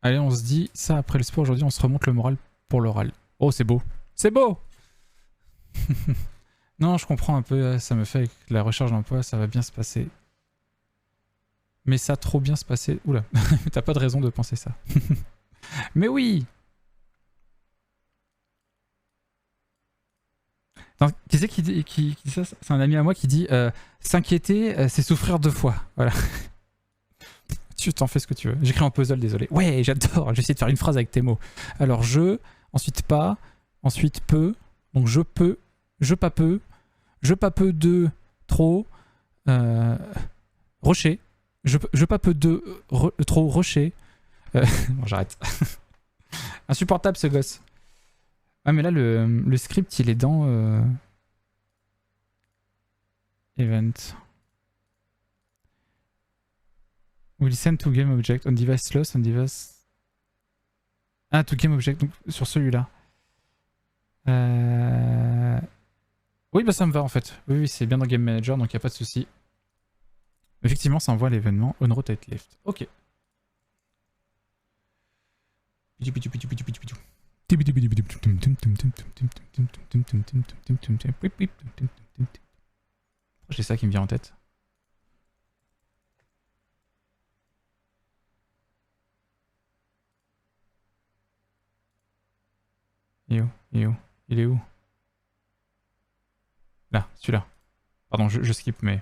Allez, on se dit ça après le sport aujourd'hui, on se remonte le moral pour l'oral. Oh, c'est beau. C'est beau. Non, je comprends un peu, ça me fait avec la recherche d'emploi, ça va bien se passer. Mais ça a trop bien se passer. Oula, t'as pas de raison de penser ça. Mais oui. Attends, qui c'est qui dit ça? C'est un ami à moi qui dit s'inquiéter, c'est souffrir deux fois. Voilà. Tu t'en fais ce que tu veux. J'écris en puzzle, désolé. Ouais, j'adore. J'essaie de faire une phrase avec tes mots. Alors je, ensuite pas, ensuite peu. Donc je peux, je pas peu de trop, rocher. Je pas peu de trop rocher. Bon, j'arrête. Insupportable ce gosse. Ah mais là le script il est dans event. Will send to game object on device lost on device. Ah, to game object, donc sur celui-là. Oui, bah ça me va en fait. Oui, oui, c'est bien dans Game Manager, donc il n'y a pas de souci. Effectivement, ça envoie l'événement on rotate left. Ok. J'ai ça qui me vient en tête. Il est où? Il est où? Il est où? Là, celui-là. Pardon, je skip, mais...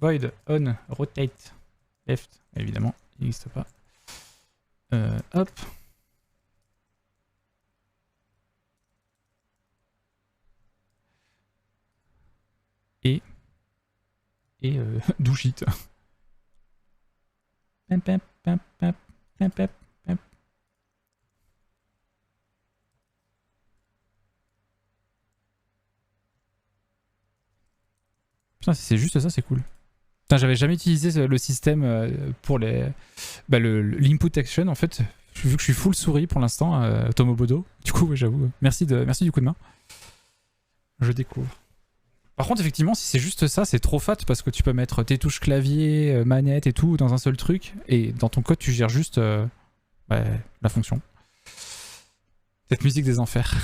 Void, on, rotate, left. Évidemment, il n'existe pas. Hop. Et do shit. Putain, si c'est juste ça, c'est cool. Putain, j'avais jamais utilisé le système pour les l'input action en fait. Vu que je suis full souris pour l'instant, Tomobodo. Du coup, ouais, j'avoue. Merci du coup de main. Je découvre. Par contre, effectivement, si c'est juste ça, c'est trop fat parce que tu peux mettre tes touches clavier, manette et tout dans un seul truc. Et dans ton code, tu gères juste la fonction. Cette musique des enfers.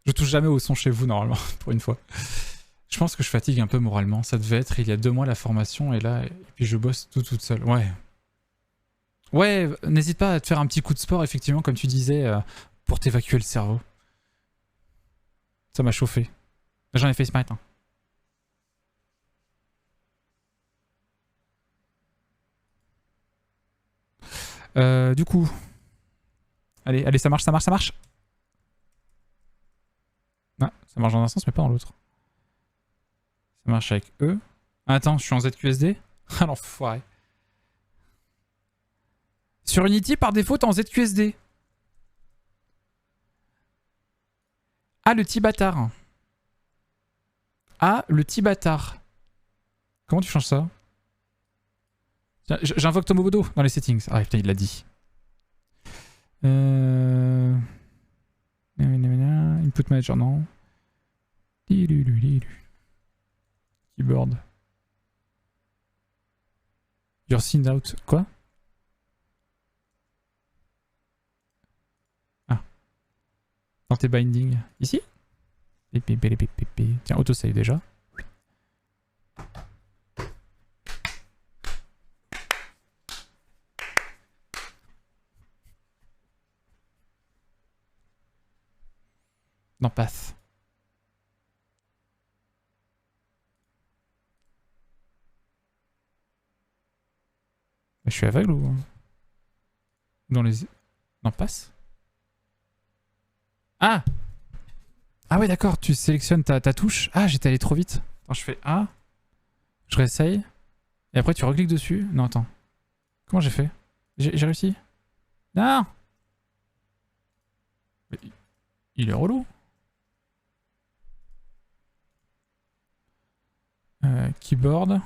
Je touche jamais au son chez vous, normalement, pour une fois. Je pense que je fatigue un peu moralement. Ça devait être il y a 2 mois la formation et là, et puis je bosse toute seule. Ouais. Ouais, n'hésite pas à te faire un petit coup de sport, effectivement, comme tu disais, pour t'évacuer le cerveau. Ça m'a chauffé. J'en ai fait ce matin. Du coup. Allez, ça marche. Ah, ça marche dans un sens, mais pas dans l'autre. Ça marche avec E. Attends, je suis en ZQSD. Ah l'enfoiré. Sur Unity, par défaut, t'es en ZQSD. Ah, le petit bâtard. Ah, le petit bâtard. Comment tu changes ça? Tiens, j'invoque Tomobodo dans les settings. Ah putain, il l'a dit. Input manager, non. Keyboard. Your send out. Quoi? Ah. Dans tes bindings. Ici? Tiens, autosave déjà. Dans Path. Je suis aveugle ou... Dans les... Dans Pass? Ah! Ah ouais, d'accord, tu sélectionnes ta touche. Ah, j'étais allé trop vite. Attends, je fais A. Je réessaye. Et après, tu recliques dessus. Non, attends. Comment j'ai fait? J'ai réussi? Non! Mais il est relou. Keyboard.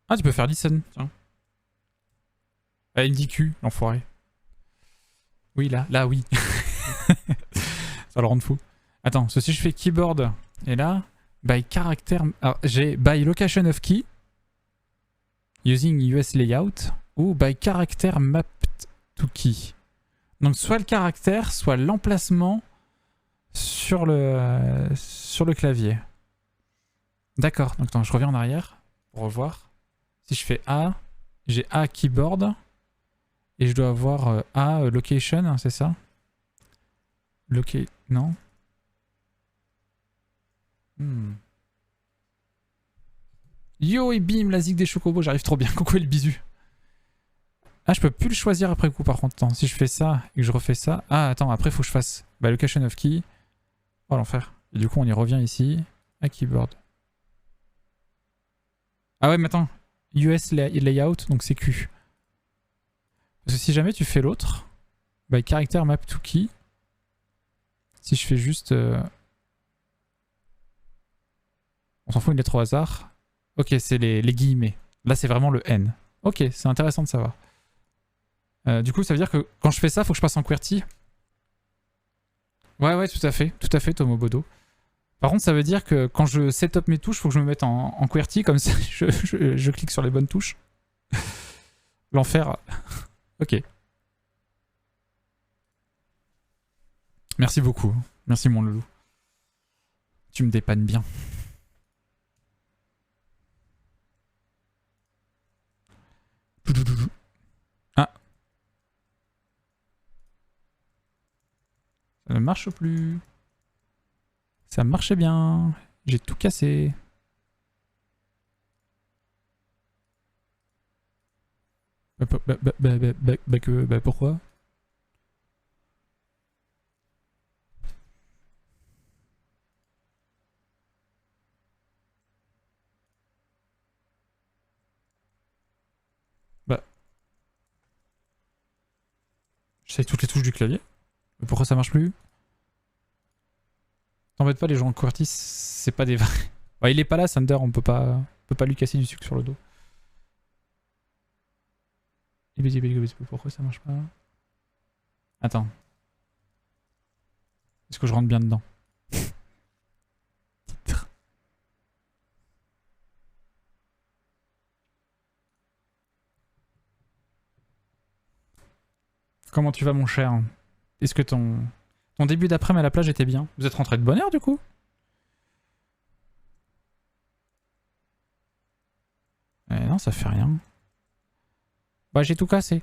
Ah, tu peux faire listen, tiens. Ah, il me dit Q, l'enfoiré. Oui, là, oui. Ça le rend fou. Attends, si je fais keyboard, et là, by character... Alors, j'ai by location of key, using US layout, ou by character mapped to key. Donc, soit le caractère, soit l'emplacement sur le clavier. D'accord, donc attends, je reviens en arrière pour revoir. Si je fais A, j'ai A keyboard, et je dois avoir A location, c'est ça? Non. Yo et bim, la zig des chocobos, j'arrive trop bien. Coucou le bisu. Ah, je peux plus le choisir après coup par contre. Attends, si je fais ça et que je refais ça. Ah, attends, après faut que je fasse location of key. Oh l'enfer. Et du coup, on y revient ici. À keyboard. Ah ouais, mais attends. US layout, donc c'est Q. Parce que si jamais tu fais l'autre, by character map to key. Si je fais juste. On s'en fout une lettre au hasard. Ok, c'est les guillemets. Là, c'est vraiment le N. Ok, c'est intéressant de savoir. Du coup, ça veut dire que quand je fais ça, faut que je passe en QWERTY. Ouais, tout à fait, Tomobodo. Par contre, ça veut dire que quand je setup mes touches, faut que je me mette en QWERTY, comme ça je clique sur les bonnes touches. L'enfer. Ok. Merci beaucoup. Merci mon loulou. Tu me dépannes bien. Ah. Ça ne marche plus. Ça marchait bien. J'ai tout cassé. Pourquoi? J'essaye toutes les touches du clavier. Mais pourquoi ça marche plus? T'embête pas, les gens en Curtis, c'est pas des vrais. Bah, il est pas là, Sander, on peut pas lui casser du sucre sur le dos. Pourquoi ça marche pas? Attends. Est-ce que je rentre bien dedans? Titre. Comment tu vas, mon cher? Est-ce que ton début d'après-midi à la plage était bien? Vous êtes rentré de bonne heure, du coup? Non, ça fait rien. Bah, j'ai tout cassé.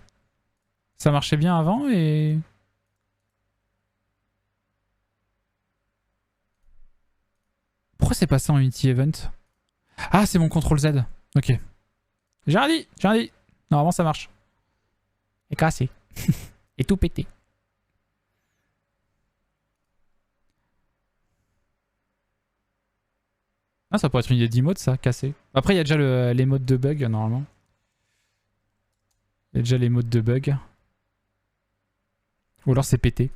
Ça marchait bien avant et... Pourquoi c'est passé en Unity Event? Ah, c'est mon CTRL Z. Ok. J'ai rien dit. Normalement, ça marche. Et cassé. Et tout pété. Ah, ça pourrait être une idée d'emote, ça, cassé. Après, il y a déjà les modes de bug, normalement. Il y a déjà les modes de bug. Ou alors c'est pété.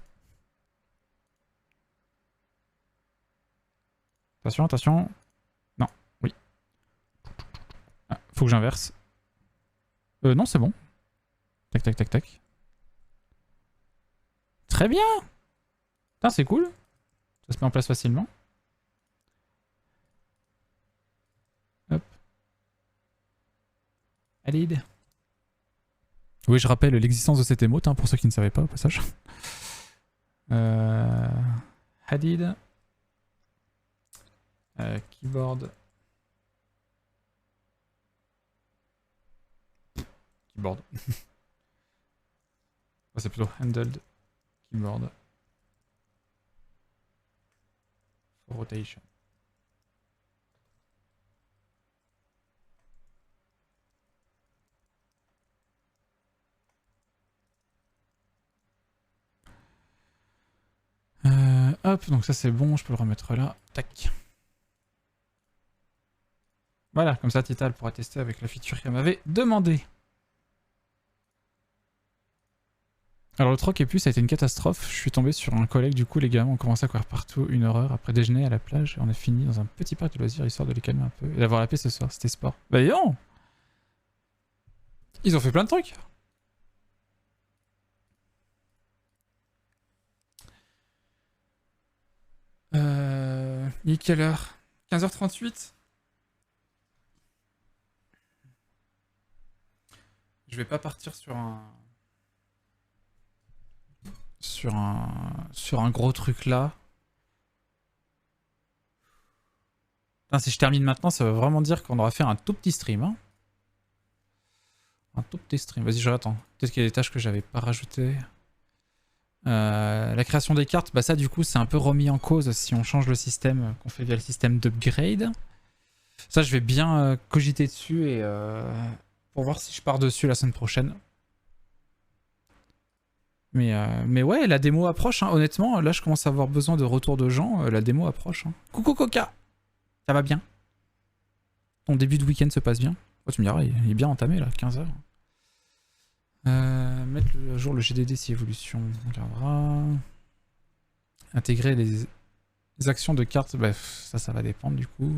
Attention. Non, oui. Ah, faut que j'inverse. Non, c'est bon. Tac. Très bien. Putain, c'est cool. Ça se met en place facilement. Hop. Allez. Oui, je rappelle l'existence de cette émote, hein, pour ceux qui ne savaient pas au passage. Hadid. Keyboard. Keyboard. Oh, c'est plutôt handled. Keyboard. For rotation. Hop, donc ça c'est bon, je peux le remettre là. Tac. Voilà, comme ça Tita elle pourra tester avec la feature qu'elle m'avait demandé. Alors le troc et plus ça a été une catastrophe. Je suis tombé sur un collègue, du coup les gamins ont commencé à courir partout une horreur après déjeuner à la plage. Et on a fini dans un petit parc de loisirs histoire de les calmer un peu. Et d'avoir la paix ce soir, c'était sport. Bah non. Ils ont fait plein de trucs. Il est quelle heure? 15h38. Je vais pas partir sur un gros truc là. Putain, si je termine maintenant, ça veut vraiment dire qu'on aura fait un tout petit stream. Hein. Un tout petit stream. Vas-y, je attends. Peut-être qu'il y a des tâches que j'avais pas rajoutées. La création des cartes, bah ça du coup c'est un peu remis en cause si on change le système qu'on fait via le système d'upgrade. Ça je vais bien cogiter dessus et pour voir si je pars dessus la semaine prochaine. Mais ouais, la démo approche, hein. Honnêtement, là je commence à avoir besoin de retour de gens, la démo approche. Hein. Coucou Coca, ça va bien? Ton début de week-end se passe bien? Oh, tu me diras, il est bien entamé là, 15h. Mettre à jour le GDD si évolution, on regardera. Intégrer les actions de cartes, bref, ça va dépendre du coup.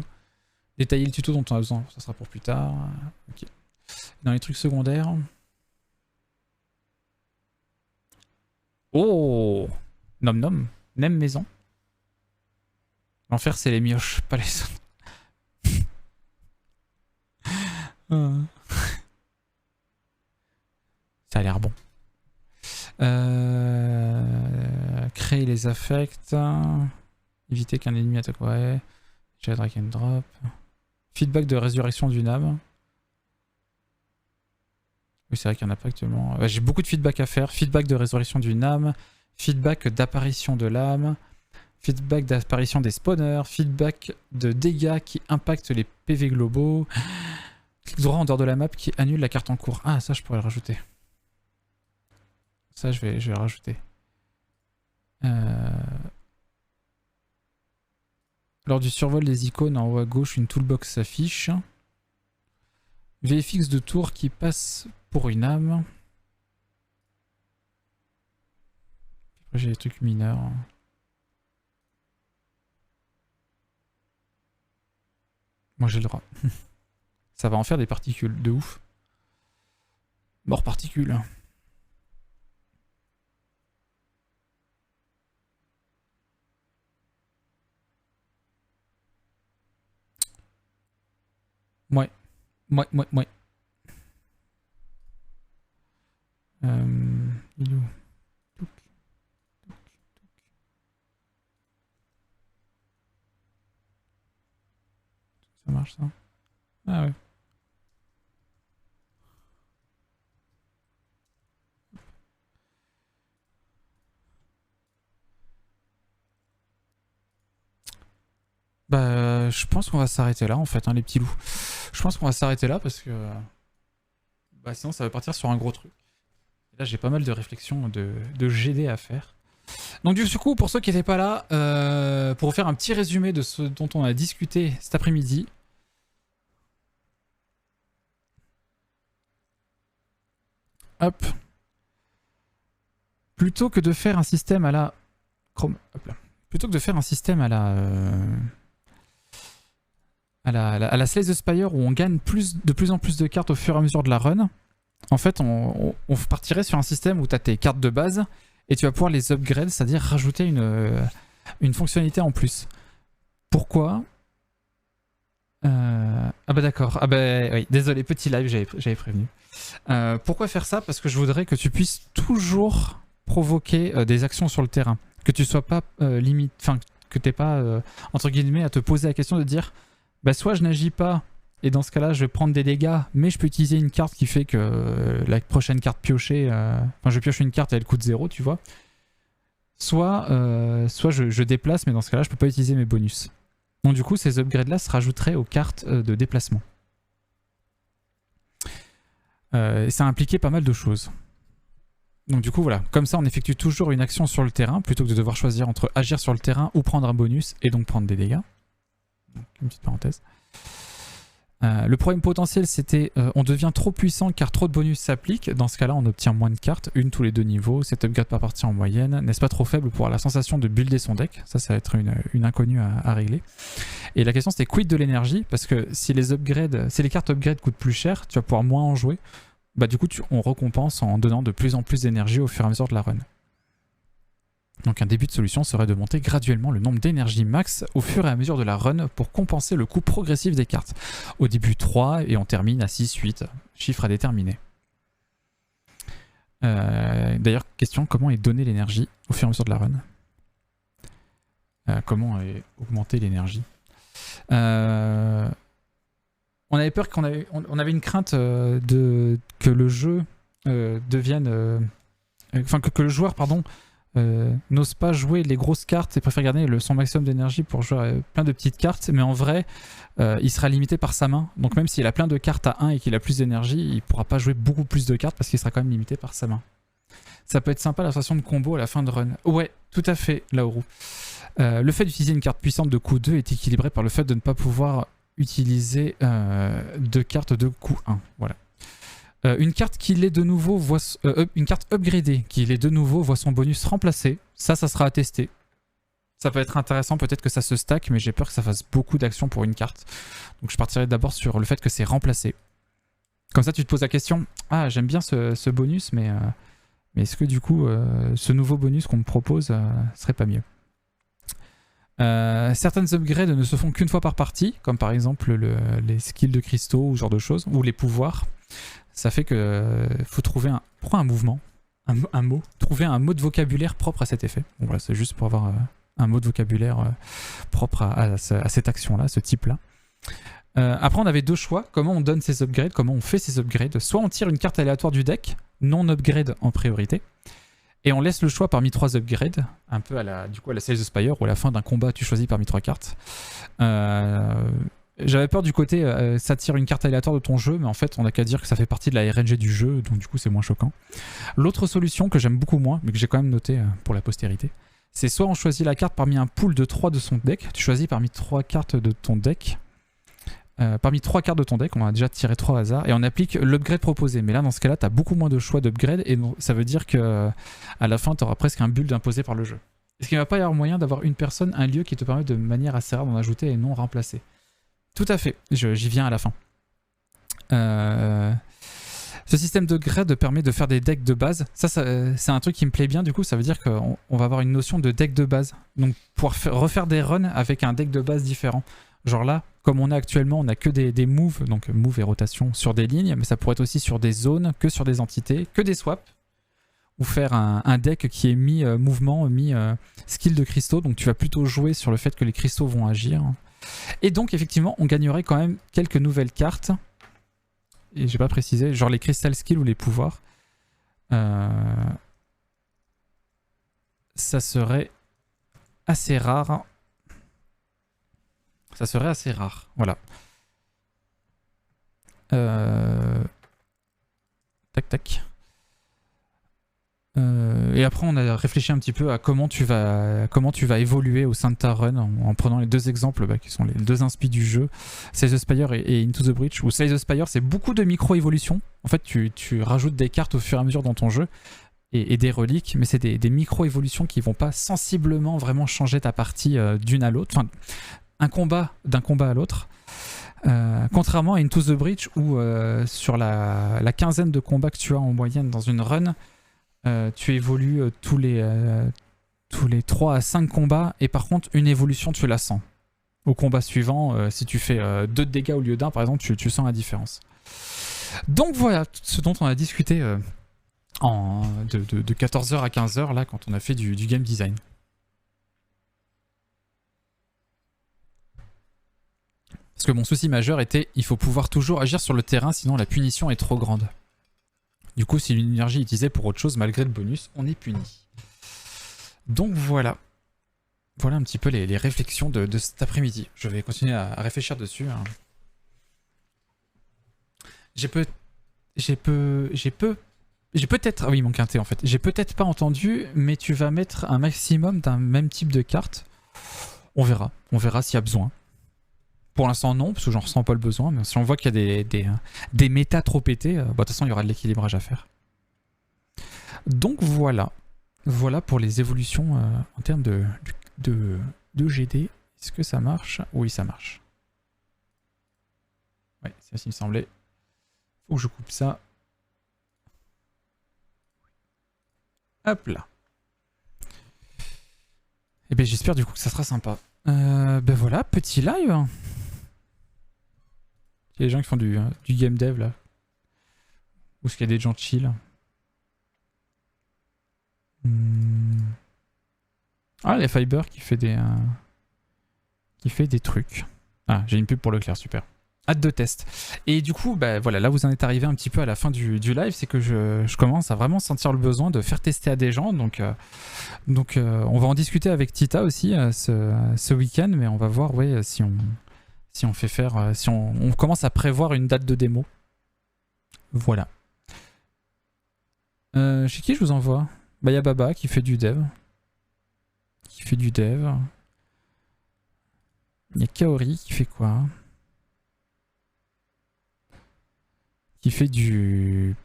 Détailler le tuto dont on a besoin, ça sera pour plus tard. Ok. Dans les trucs secondaires. Oh, nom, nem maison. L'enfer c'est les mioches, pas les autres. Ça a l'air bon. Créer les affects. Éviter qu'un ennemi attaque. Ouais. J'ai drag and drop. Feedback de résurrection d'une âme. Oui, c'est vrai qu'il n'y en a pas actuellement. J'ai beaucoup de feedback à faire. Feedback de résurrection d'une âme. Feedback d'apparition de l'âme. Feedback d'apparition des spawners. Feedback de dégâts qui impactent les PV globaux. Clic droit en dehors de la map qui annule la carte en cours. Ah, ça, je pourrais le rajouter. Ça, je vais le rajouter. Lors du survol des icônes, en haut à gauche, une toolbox s'affiche. VFX de tour qui passe pour une âme. Après, j'ai des trucs mineurs. Moi j'ai le droit. Ça va en faire des particules, de ouf. Mort particules. Ouais. Ouais. Il est où? Ça marche ça? Ah ouais. Bah, je pense qu'on va s'arrêter là en fait, hein, les petits loups. Je pense qu'on va s'arrêter là parce que bah, sinon ça va partir sur un gros truc. Et là, j'ai pas mal de réflexions de GD à faire. Donc du coup, pour ceux qui n'étaient pas là, pour vous faire un petit résumé de ce dont on a discuté cet après-midi. Hop. Plutôt que de faire un système à la... Chrome. Hop là. Plutôt que de faire un système à la Slay the Spire où on gagne de plus en plus de cartes au fur et à mesure de la run, en fait, on partirait sur un système où tu as tes cartes de base et tu vas pouvoir les upgrade, c'est-à-dire rajouter une fonctionnalité en plus. Pourquoi Ah bah d'accord. Ah bah oui, désolé, petit live, j'avais prévenu. Pourquoi faire ça? Parce que je voudrais que tu puisses toujours provoquer des actions sur le terrain. Que tu sois pas limite, enfin que t'aies pas entre guillemets à te poser la question de dire bah soit je n'agis pas et dans ce cas-là je vais prendre des dégâts, mais je peux utiliser une carte qui fait que la prochaine carte piochée, enfin je pioche une carte et elle coûte 0, tu vois. Soit je déplace, mais dans ce cas-là je peux pas utiliser mes bonus. Donc du coup ces upgrades là se rajouteraient aux cartes de déplacement. Et ça impliquait pas mal de choses. Donc du coup voilà, comme ça on effectue toujours une action sur le terrain plutôt que de devoir choisir entre agir sur le terrain ou prendre un bonus et donc prendre des dégâts. Donc, une petite parenthèse. Le problème potentiel c'était on devient trop puissant car trop de bonus s'appliquent. Dans ce cas là on obtient moins de cartes, une tous les 2 niveaux, cette upgrade par partie en moyenne. N'est-ce pas trop faible pour avoir la sensation de builder son deck? Ça va être une inconnue à régler. Et la question c'était quid de l'énergie, parce que si les cartes upgrade coûtent plus cher, tu vas pouvoir moins en jouer. Bah du coup on récompense en donnant de plus en plus d'énergie au fur et à mesure de la run. Donc un début de solution serait de monter graduellement le nombre d'énergie max au fur et à mesure de la run pour compenser le coût progressif des cartes. Au début 3 et on termine à 6, 8, chiffre à déterminer. D'ailleurs, question, comment est donnée l'énergie au fur et à mesure de la run? Comment est augmentée l'énergie? On avait peur on avait une crainte que le jeu devienne... Enfin, que le joueur, pardon, n'ose pas jouer les grosses cartes et préfère garder son maximum d'énergie pour jouer plein de petites cartes, mais en vrai il sera limité par sa main, donc même s'il a plein de cartes à 1 et qu'il a plus d'énergie, il pourra pas jouer beaucoup plus de cartes parce qu'il sera quand même limité par sa main. Ça peut être sympa la sensation de combo à la fin de run. Ouais, tout à fait, Laoru. Le fait d'utiliser une carte puissante de coût 2 est équilibré par le fait de ne pas pouvoir utiliser 2 cartes de coût 1, voilà. Une carte qui l'est de nouveau voit une carte upgradée qui l'est de nouveau voit son bonus remplacé. Ça sera à tester. Ça peut être intéressant, peut-être que ça se stack, mais j'ai peur que ça fasse beaucoup d'actions pour une carte. Donc je partirai d'abord sur le fait que c'est remplacé. Comme ça tu te poses la question, ah j'aime bien ce bonus, mais est-ce que du coup ce nouveau bonus qu'on me propose serait pas mieux? Certaines upgrades ne se font qu'une fois par partie, comme par exemple les skills de cristaux ou ce genre de choses, ou les pouvoirs. Ça fait que faut trouver un mouvement, un mot, trouver un mot de vocabulaire propre à cet effet. Bon, voilà, c'est juste pour avoir un mot de vocabulaire propre à cette action-là, ce type-là. Après, on avait 2 choix. Comment on donne ces upgrades, comment on fait ces upgrades. Soit on tire une carte aléatoire du deck, non upgrade en priorité, et on laisse le choix parmi 3 upgrades, un peu à la Slay the Spire, où à la fin d'un combat, tu choisis parmi 3 cartes. J'avais peur du côté ça tire une carte aléatoire de ton jeu, mais en fait on n'a qu'à dire que ça fait partie de la RNG du jeu, donc du coup c'est moins choquant. L'autre solution que j'aime beaucoup moins, mais que j'ai quand même noté pour la postérité, c'est soit on choisit la carte parmi un pool de 3 de son deck, tu choisis parmi 3 cartes de ton deck, parmi 3 cartes de ton deck, on a déjà tiré 3 au hasard, et on applique l'upgrade proposé. Mais là dans ce cas-là, tu as beaucoup moins de choix d'upgrade, et ça veut dire que à la fin tu auras presque un build imposé par le jeu. Est-ce qu'il ne va pas y avoir moyen d'avoir une personne, un lieu qui te permet de manière assez rare d'en ajouter et non remplacer? Tout à fait, j'y viens à la fin. Ce système de grade permet de faire des decks de base. Ça c'est un truc qui me plaît bien, du coup, ça veut dire qu'on va avoir une notion de deck de base. Donc, pouvoir refaire des runs avec un deck de base différent. Genre là, comme on a actuellement, on a que des moves, donc move et rotation sur des lignes, mais ça pourrait être aussi sur des zones, que sur des entités, que des swaps. Ou faire un deck qui est mi-mouvement, mi-skill de cristaux. Donc, tu vas plutôt jouer sur le fait que les cristaux vont agir. Et donc, effectivement, on gagnerait quand même quelques nouvelles cartes. Et j'ai pas précisé, genre les crystal skills ou les pouvoirs. Ça serait assez rare. Ça serait assez rare, voilà. Tac tac. Et après on a réfléchi un petit peu à comment tu vas évoluer au sein de ta run en prenant les deux exemples qui sont les deux inspi du jeu, Slay the Spire et Into the Breach. Où Slay the Spire c'est beaucoup de micro-évolutions. En fait tu rajoutes des cartes au fur et à mesure dans ton jeu et des reliques, mais c'est des micro-évolutions qui vont pas sensiblement vraiment changer ta partie d'une à l'autre. Enfin, d'un combat à l'autre. Contrairement à Into the Breach où sur la quinzaine de combats que tu as en moyenne dans une run, tu évolues tous les 3 à 5 combats et par contre une évolution tu la sens. Au combat suivant, si tu fais 2 de dégâts au lieu d'un par exemple, tu sens la différence. Donc voilà ce dont on a discuté de 14h à 15h là quand on a fait du game design. Parce que mon souci majeur était il faut pouvoir toujours agir sur le terrain sinon la punition est trop grande. Du coup, si une énergie est utilisée pour autre chose, malgré le bonus, on est puni. Donc voilà. Voilà un petit peu les réflexions de cet après-midi. Je vais continuer à réfléchir dessus. J'ai peut-être... Ah oui, il manque un T en fait. J'ai peut-être pas entendu, mais tu vas mettre un maximum d'un même type de carte. On verra. On verra s'il y a besoin. Pour l'instant, non, parce que j'en ressens pas le besoin. Mais si on voit qu'il y a des méta trop pétés, de toute façon, il y aura de l'équilibrage à faire. Donc voilà. Voilà pour les évolutions en termes de GD. Est-ce que ça marche? Oui, ça marche. Ouais, c'est ce qui me semblait. Faut que je coupe ça. Hop là. Et bien j'espère du coup que ça sera sympa. Ben voilà, petit live. Il y a des gens qui font du game dev là. Ou est-ce qu'il y a des gens chill? Ah, il y a Fiber qui fait des trucs. Ah, j'ai une pub pour Leclerc, super. Hâte de test. Et du coup, bah voilà, là vous en êtes arrivé un petit peu à la fin du live, c'est que je commence à vraiment sentir le besoin de faire tester à des gens. Donc on va en discuter avec Tita aussi ce week-end, mais on va voir ouais, si on fait faire, si on commence à prévoir une date de démo. Voilà. Chez qui je vous envoie? Bah il y a Baba qui fait du dev. Il y a Kaori qui fait quoi? Qui fait du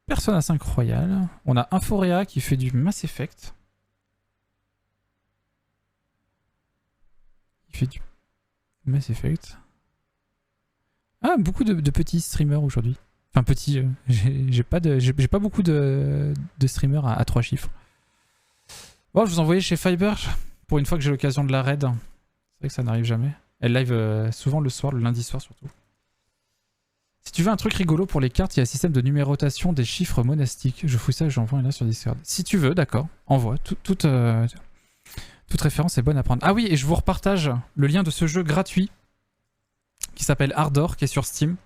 Persona 5 Royal. On a Inforea qui fait du Mass Effect. Il fait du Mass Effect. Ah, beaucoup de petits streamers aujourd'hui. Enfin, petits, j'ai pas beaucoup de streamers à 3 chiffres. Bon, je vous envoyais chez Fiber pour une fois que j'ai l'occasion de la raid. C'est vrai que ça n'arrive jamais. Elle live souvent le soir, le lundi soir surtout. Si tu veux un truc rigolo pour les cartes, il y a un système de numérotation des chiffres monastiques. Je fouille ça et j'envoie un là sur Discord. Si tu veux, d'accord, envoie. Toute référence est bonne à prendre. Ah oui, et je vous repartage le lien de ce jeu gratuit qui s'appelle Ardor, qui est sur Steam,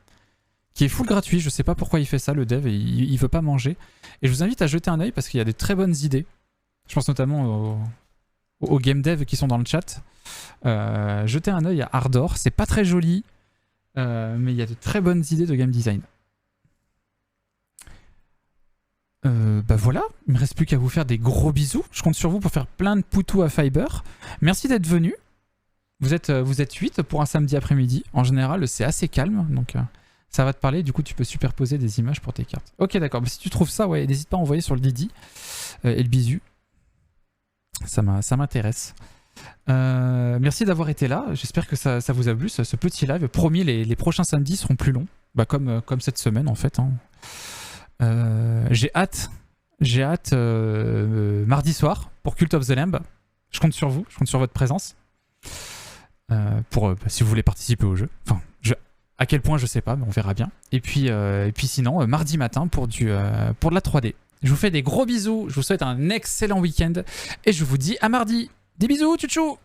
qui est full gratuit. Je sais pas pourquoi il fait ça, le dev, et il veut pas manger. Et je vous invite à jeter un œil parce qu'il y a des très bonnes idées. Je pense notamment aux game devs qui sont dans le chat. Jetez un œil à Ardor. C'est pas très joli. Mais il y a de très bonnes idées de game design. Bah voilà, il me reste plus qu'à vous faire des gros bisous. Je compte sur vous pour faire plein de poutous à Fiber. Merci d'être venu. Vous êtes 8 pour un samedi après-midi. En général, c'est assez calme, donc ça va te parler. Du coup, tu peux superposer des images pour tes cartes. Ok, d'accord. Bah, si tu trouves ça, ouais, n'hésite pas à envoyer sur le Didi et le bisu. Ça m'intéresse. Merci d'avoir été là. J'espère que ça vous a plu, ce petit live. Promis, les prochains samedis seront plus longs. Bah, comme cette semaine, en fait. Hein. J'ai hâte mardi soir pour Cult of the Lamb. Je compte sur vous, je compte sur votre présence. Si vous voulez participer au jeu. Enfin, à quel point, je sais pas, mais on verra bien. Et puis sinon, mardi matin pour de la 3D. Je vous fais des gros bisous. Je vous souhaite un excellent week-end. Et je vous dis à mardi. Des bisous, tchou tchou.